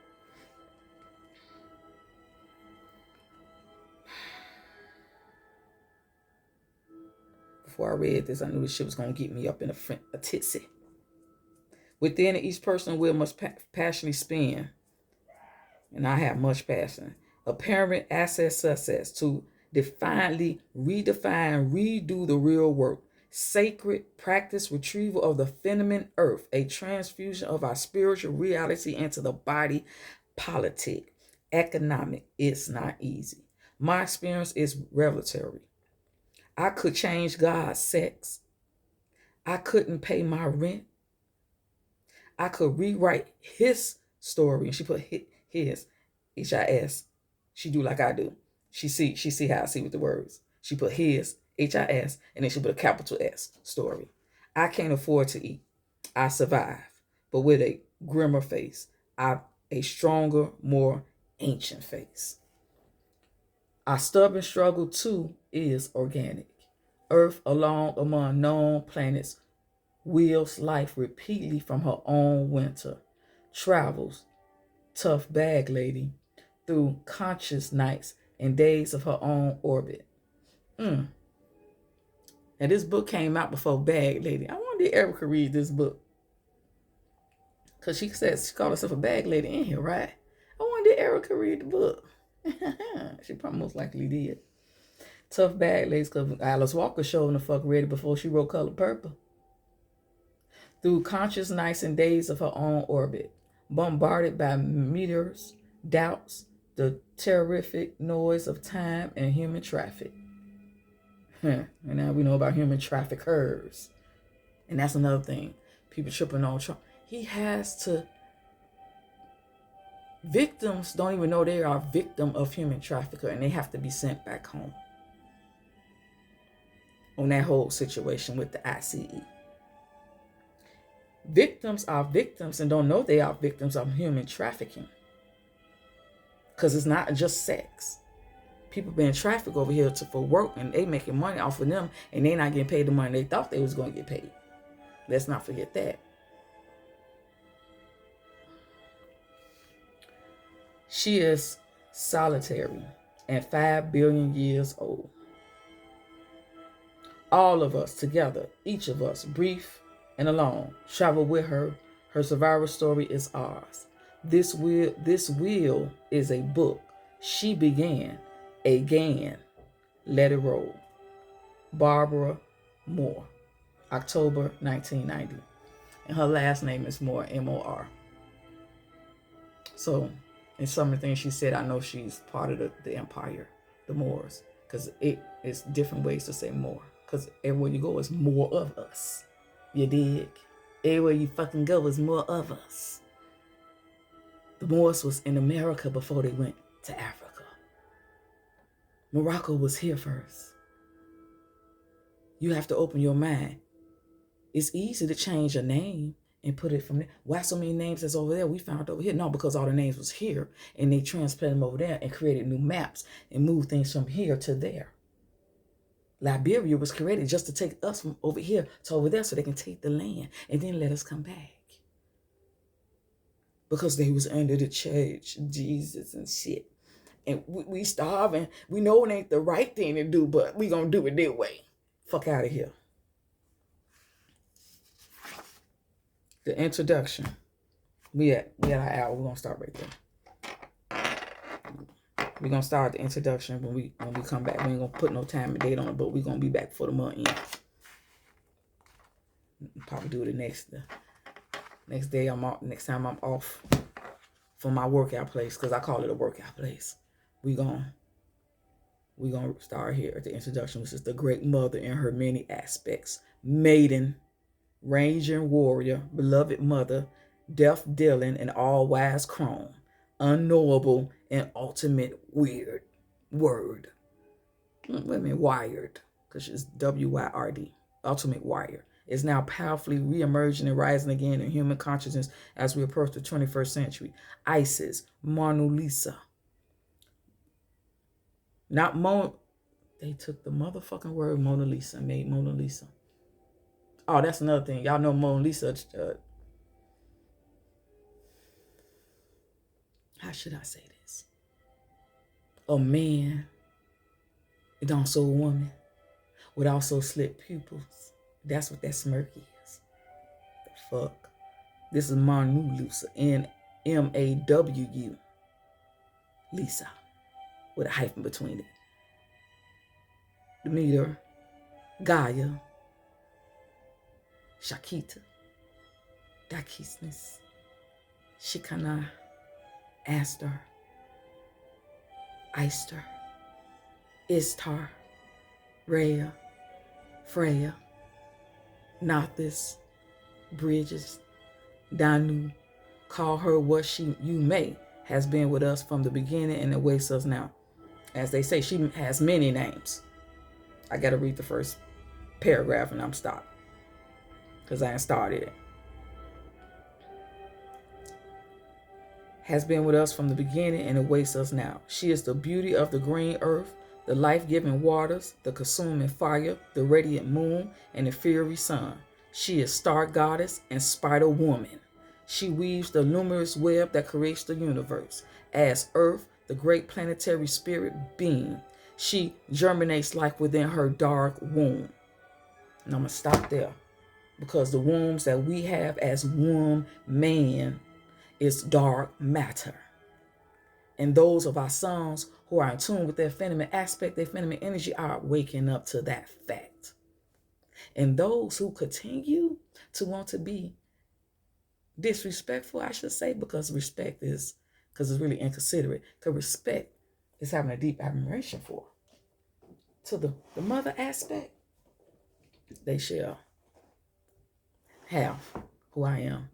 Before I read this, I knew this shit was going to get me up in a titsy. Within each person will must passionately spin, and I have much passion, apparent access success to defiantly redefine, redo the real work, sacred practice, retrieval of the feminine earth, a transfusion of our spiritual reality into the body politic, economic. It's not easy. My experience is revelatory. I could change God's sex. I couldn't pay my rent. I could rewrite his story. And she put his, H-I-S. She do like I do. She see how I see with the words. She put his, H-I-S, and then she put a capital S, story. I can't afford to eat. I survive. But with a grimmer face. A stronger, more ancient face. Our stubborn struggle too is organic. Earth alone among known planets wields life repeatedly from her own winter. Travels, tough bag lady, through conscious nights and days of her own orbit. And this book came out before Bag Lady. I wonder if Erica read this book. Because she said she called herself a bag lady in here, right? I wonder if Erica read the book. She probably most likely did. Tough bag ladies, because Alice Walker showed the fuck ready before she wrote Color Purple. Through conscious nights and days of her own orbit, bombarded by meteors, doubts, the terrific noise of time and human traffic. And now we know about human traffickers. And that's another thing. People tripping on Trump. He has to... Victims don't even know they are a victim of human trafficker, and they have to be sent back home. On that whole situation with the ICE. Victims are victims and don't know they are victims of human trafficking. Because it's not just sex. People being trafficked over here for work, and they making money off of them, and they not getting paid the money they thought they was going to get paid. Let's not forget that. She is solitary and 5 billion years old. All of us together, each of us, brief and alone, travel with her. Her survival story is ours. This wheel is a book. She began, again, let it roll. Barbara Moore, October 1990. And her last name is Moore, M-O-R. So, in some of the things she said, I know she's part of the empire, the Moors, because it's different ways to say more. Because everywhere you go is more of us. You dig? Everywhere you fucking go is more of us. The Moors was in America before they went to Africa. Morocco was here first. You have to open your mind. It's easy to change a name and put it from there. Why so many names that's over there we found over here? No, because all the names was here and they transplanted them over there and created new maps and moved things from here to there. Liberia was created just to take us from over here to over there so they can take the land and then let us come back. Because they was under the church, Jesus and shit. And we starving. We know it ain't the right thing to do, but we gonna do it their way. Fuck out of here. The introduction. We at our hour. We're gonna start right there. We're gonna start the introduction when we come back. We ain't gonna put no time and date on it, but we're gonna be back for the month end. Probably do it next day. Next time I'm off from my workout place, because I call it a workout place. We're gonna start here at the introduction, which is the great mother in her many aspects. Maiden, raging warrior, beloved mother, death dealing and all wise crone, unknowable and ultimate weird word. Wired, because it's WYRD, ultimate wire, is now powerfully re-emerging and rising again in human consciousness as we approach the 21st century. Isis, Mona Lisa. Not Mona. They took the motherfucking word Mona Lisa and made Mona Lisa. Oh, that's another thing. Y'all know Mona Lisa. How should I say this? A man, and also a woman, with also slit pupils. That's what that smirk is. The fuck. This is Manu Lisa. N-M-A-W-U. Lisa. With a hyphen between it. Demeter. Gaia. Shakita. Dakisnis. Shikana. Aster. Ister. Istar. Rhea. Freya. Nothis. Bridges. Danu. Call her what you may, has been with us from the beginning and awaits us now. As they say, she has many names. I got to read the first paragraph and I'm stopped, because I ain't started it. Has been with us from the beginning and awaits us now. She is the beauty of the green earth, the life-giving waters, the consuming fire, the radiant moon, and the fiery sun. She is star goddess and spider woman. She weaves the luminous web that creates the universe. As earth, the great planetary spirit being, she germinates life within her dark womb. And I'm going to stop there, because the wombs that we have as womb man is dark matter. And those of our sons who are in tune with their feminine aspect, their feminine energy, are waking up to that fact. And those who continue to want to be disrespectful, I should say, because it's really inconsiderate, because respect is having a deep admiration for, to the mother aspect, they shall have who I am,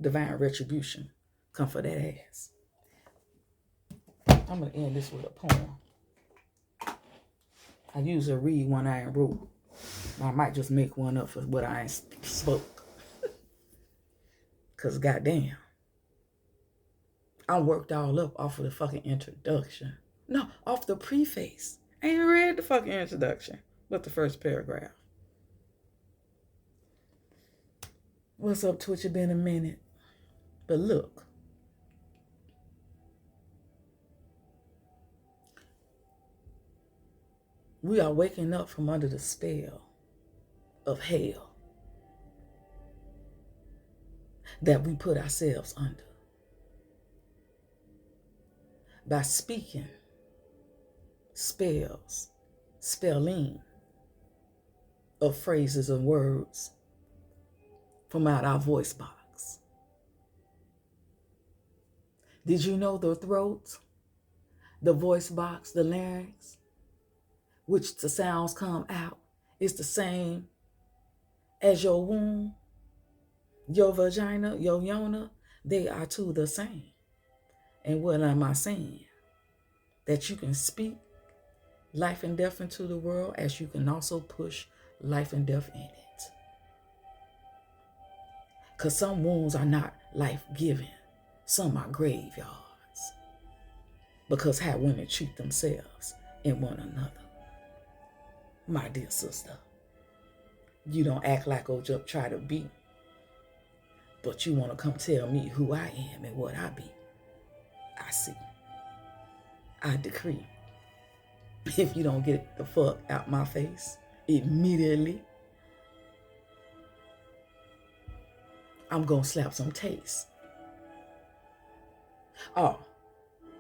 divine retribution, come for that ass. I'm going to end this with a poem. I usually read one I ain't wrote. I might just make one up for what I ain't spoke. Because goddamn, I'm worked all up off of the fucking introduction. No, off the preface. I ain't even read the fucking introduction, but the first paragraph. What's up, Twitch? It been a minute. But look. We are waking up from under the spell of hell that we put ourselves under by speaking spelling of phrases and words from out our voice box. Did you know the throat, the voice box, the larynx, which the sounds come out, is the same as your womb, your vagina, your yona? They are two the same. And what am I saying? That you can speak life and death into the world, as you can also push life and death in it. Because some wounds are not life-giving. Some are graveyards. Because how women treat themselves and one another. My dear sister, you don't act like Ojup try to be, but you want to come tell me who I am and what I be. I see. I decree. If you don't get the fuck out my face immediately, I'm going to slap some taste Oh,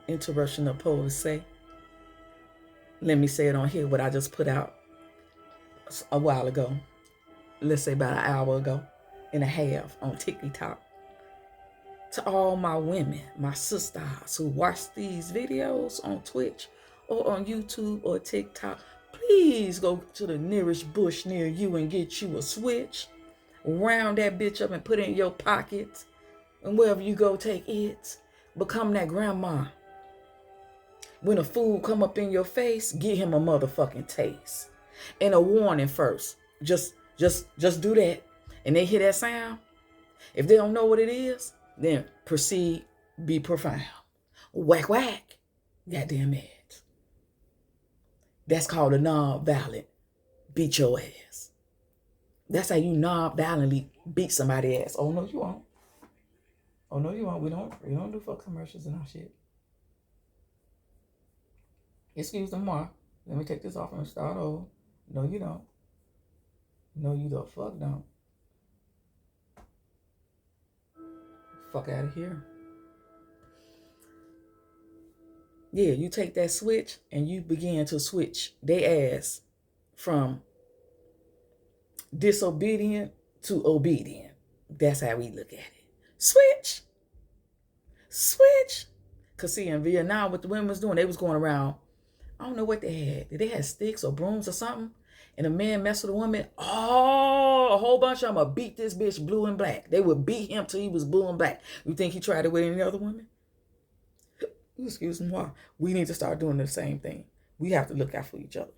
interruption of poetry. Let me say it on here, what I just put out a while ago. Let's say about an hour ago and a half on TikTok. To all my women, my sisters who watch these videos on Twitch or on YouTube or TikTok, please go to the nearest bush near you and get you a switch. Round that bitch up and put it in your pocket. And wherever you go, take it. Become that grandma. When a fool come up in your face, give him a motherfucking taste. And a warning first. Just do that. And they hear that sound. If they don't know what it is, then proceed, be profound. Whack, whack. Goddamn it. That's called a non-violent beat your ass. That's how you non-violently beat somebody's ass. Oh, no, you won't. Oh, no, you won't. We don't do fuck commercials and all shit. Excuse me, more. Let me take this off and start over. No, you don't. No, you the fuck don't. Fuck out of here. Yeah, you take that switch and you begin to switch their ass from disobedient to obedient. That's how we look at it. Switch. Switch. Because see, in Vietnam, what the women was doing, they was going around, I don't know what they had. Did they have sticks or brooms or something? And a man messed with a woman. Oh, a whole bunch of them would beat this bitch blue and black. They would beat him till he was blue and black. You think he tried it with any other women? Excuse me, why? We need to start doing the same thing. We have to look out for each other.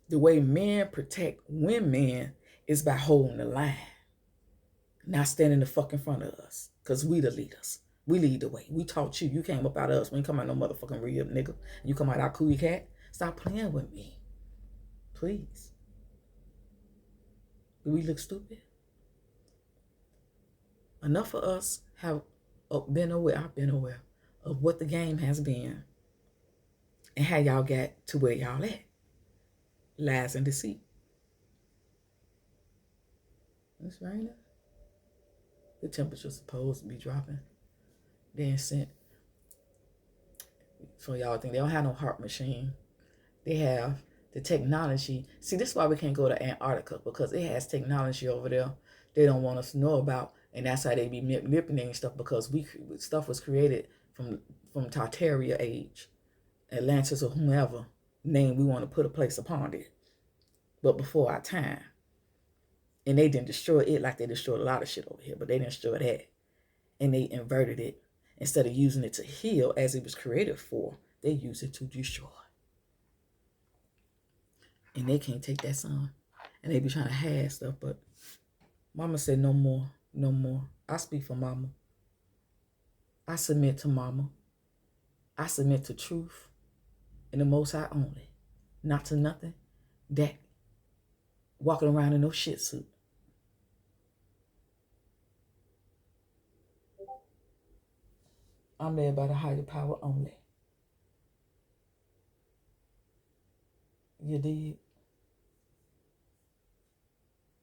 The way men protect women is by holding the line. Not standing the fuck in front of us. Because we the leaders. We lead the way. We taught you. You came up out of us. We ain't come out no motherfucking real nigga. You come out our cootie cat. Stop playing with me. Please. Do we look stupid? Enough of us have been aware, I've been aware of what the game has been and how y'all got to where y'all at. Lies and deceit. It's raining. The temperature's supposed to be dropping. Then sent. So y'all think they don't have no heart machine. They have the technology. See, this is why we can't go to Antarctica, because it has technology over there they don't want us to know about. And that's how they be manipulating stuff, because stuff was created from Tartaria age, Atlantis or whomever name we want to put a place upon it. But before our time. And they didn't destroy it like they destroyed a lot of shit over here, but they didn't destroy that. And they inverted it. Instead of using it to heal as it was created for, they use it to destroy. And they can't take that son. And they be trying to hide stuff, but Mama said no more, no more. I speak for Mama. I submit to Mama. I submit to truth and the Most High only. Not to nothing that walking around in no shit suit. I'm led by the higher power only. You did?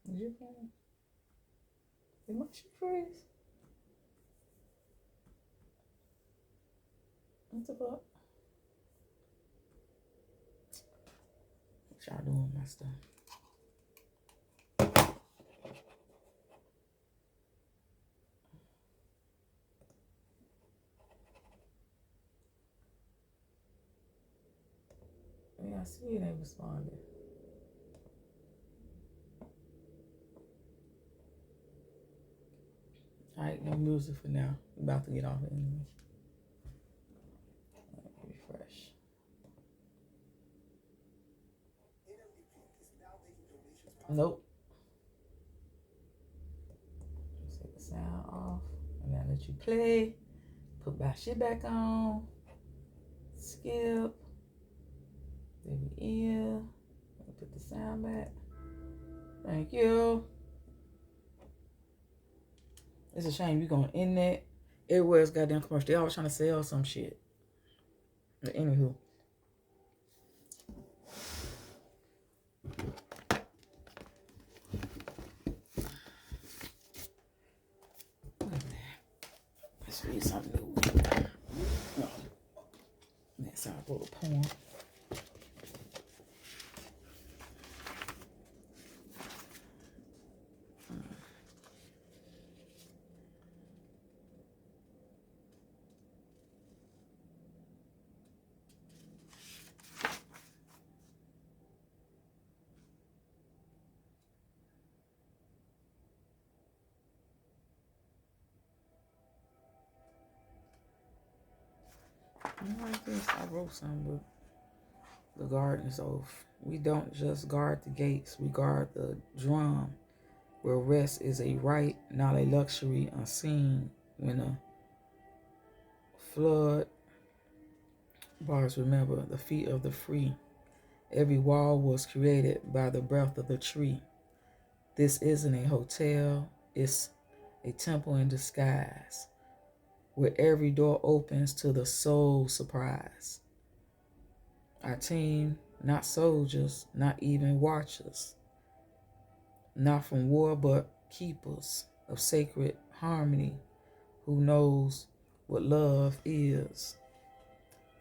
Did you finish? Did my shit freeze? What the fuck? What y'all doing my stuff? Yeah, I see it ain't responding. Alright, no music for now. We're about to get off it anyway. Refresh. Nope. Let's take the sound off. And then let you play. Put my shit back on. Skip. There we are. Put the sound back. Thank you. It's a shame you going in that. Everywhere's goddamn commercial. They always trying to sell some shit. But anywho. Let's read something new. No. Next time I wrote a poem. Like this, I wrote something, but the garden is off. We don't just guard the gates, we guard the drum, where rest is a right, not a luxury, unseen. When a flood bars remember the feet of the free. Every wall was created by the breath of the tree. This isn't a hotel, it's a temple in disguise, where every door opens to the soul surprise. Our team, not soldiers, not even watchers, not from war, but keepers of sacred harmony, who knows what love is.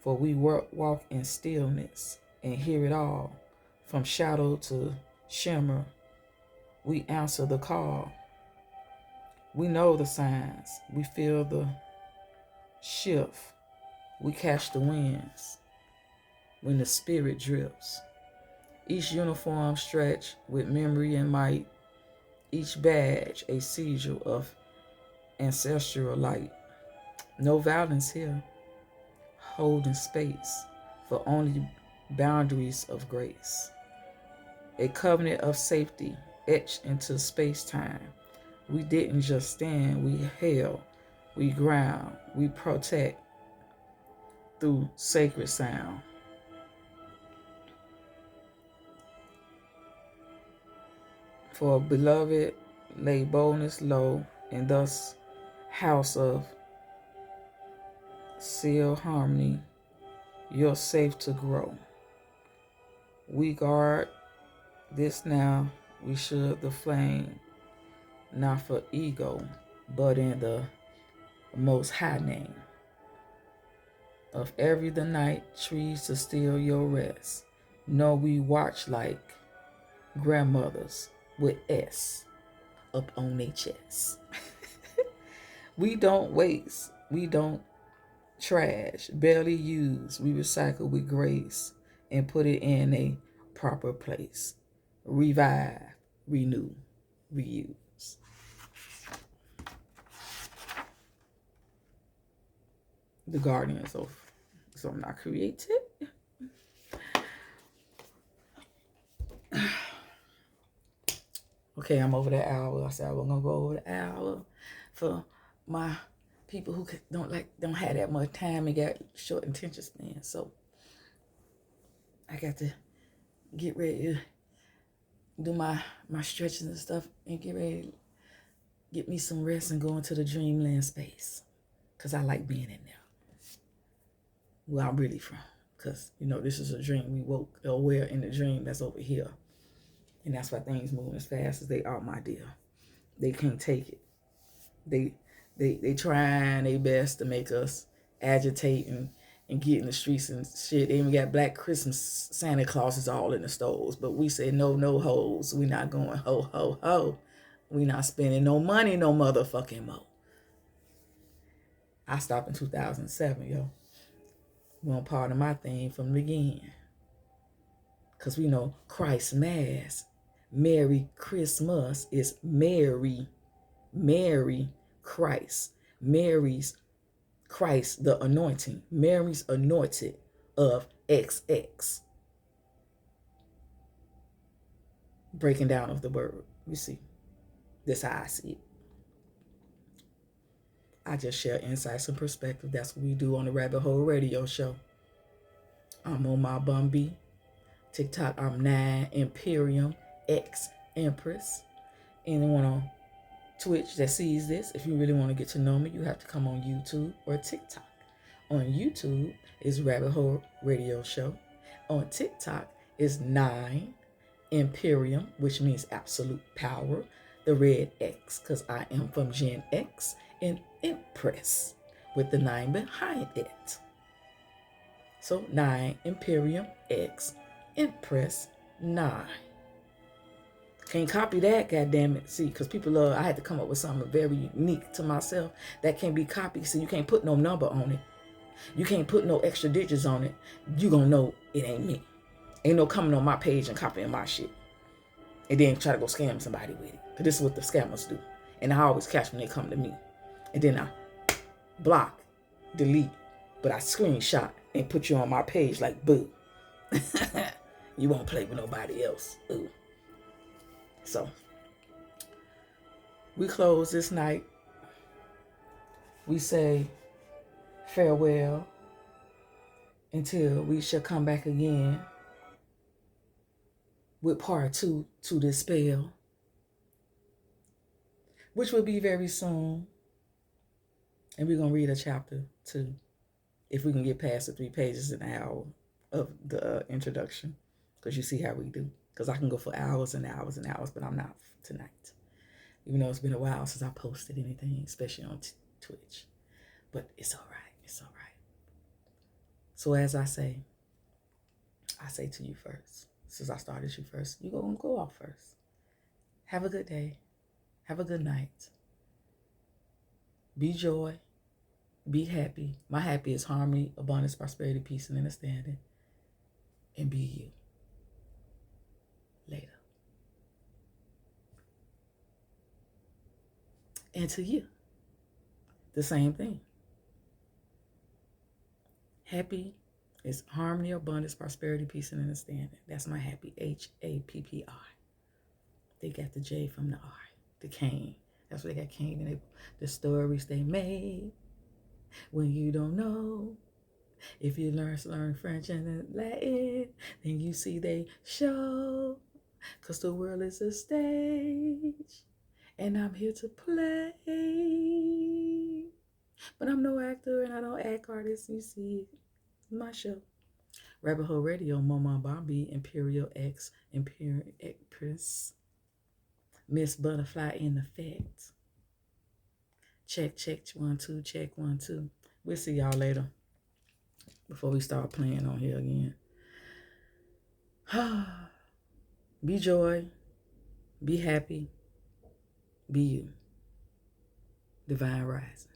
For we walk in stillness and hear it all, from shadow to shimmer. We answer the call. We know the signs. We feel the shift. We catch the winds when the spirit drips. Each uniform stretched with memory and might, each badge a sigil of ancestral light. No violence here, holding space for only boundaries of grace. A covenant of safety etched into space-time. We didn't just stand, we held, we ground, we protect through sacred sound. For beloved lay boldness low, and thus house of seal harmony, you're safe to grow. We guard this now, we should the flame, not for ego, but in the most high name. Of every the night, trees to steal your rest. No, we watch like grandmothers with S up on their chest. We don't waste, we don't trash, barely use, we recycle with grace and put it in a proper place. Revive, renew, reuse. The guardians of some not created. Okay, I'm over the hour. I said we're gonna go over the hour for my people who don't have that much time and got short attention span. So I got to get ready to do my stretches and stuff and get ready to get me some rest and go into the dreamland space, because I like being in there. Where I'm really from, because this is a dream. We woke aware in the dream that's over here, and that's why things move as fast as they are, my dear. They can't take it. They trying their best to make us agitate and get in the streets and shit. They even got Black Christmas Santa Clauses all in the stores, but we say no hoes. We not going ho ho ho. We not spending no money no motherfucking mo. I stopped in 2007, yo. One part of my thing from the beginning. Because we know Christ Mass, Merry Christmas is Mary Christ. Mary's Christ, the anointing. Mary's anointed of XX. Breaking down of the word. You see, that's how I see it. I just share insights and perspective. That's what we do on the Rabbit Hole Radio Show. I'm on my Bum B. TikTok, I'm 9 Imperium X Empress. Anyone on Twitch that sees this, if you really want to get to know me, you have to come on YouTube or TikTok. On YouTube is Rabbit Hole Radio Show. On TikTok is 9 Imperium, which means absolute power. The red X, because I am from Gen X, and Empress. with the 9 behind it. So 9, Imperium, X, Empress, 9. Can't copy that, goddammit. See, because people I had to come up with something very unique to myself that can't be copied. So you can't put no number on it. You can't put no extra digits on it. You gonna know it ain't me. Ain't no coming on my page and copying my shit. And then try to go scam somebody with it. Because this is what the scammers do. And I always catch when they come to me. And then I block, delete, but I screenshot and put you on my page like, boo. You won't play with nobody else. Ooh. So, we close this night. We say farewell until we shall come back again with part 2 to this spell, which will be very soon. And we're going to read a chapter 2 if we can get past the 3 pages an hour of the introduction, because you see how we do. Because I can go for hours and hours and hours, but I'm not tonight. Even though it's been a while since I posted anything, especially on Twitch. But it's all right. It's all right. So as I say to you first, since I started you first, you're going to go off first. Have a good day. Have a good night. Be joy. Be happy. My happy is harmony, abundance, prosperity, peace, and understanding. And be you. Later. And to you, the same thing. Happy is harmony, abundance, prosperity, peace, and understanding. That's my happy. HAPPI. They got the J from the R. The cane. That's where they got cane in it. The stories they made when you don't know. If you learn French and Latin, then you see they show. Because the world is a stage. And I'm here to play. But I'm no actor and I don't act artist. You see my show. Rabbit Hole Radio, Mama Bambi, Imperial X, Imperial Empress, Miss Butterfly in effect. Check, 1, 2, check, 1, 2. We'll see y'all later before we start playing on here again. Be joy. Be happy. Be you. Divine Rising.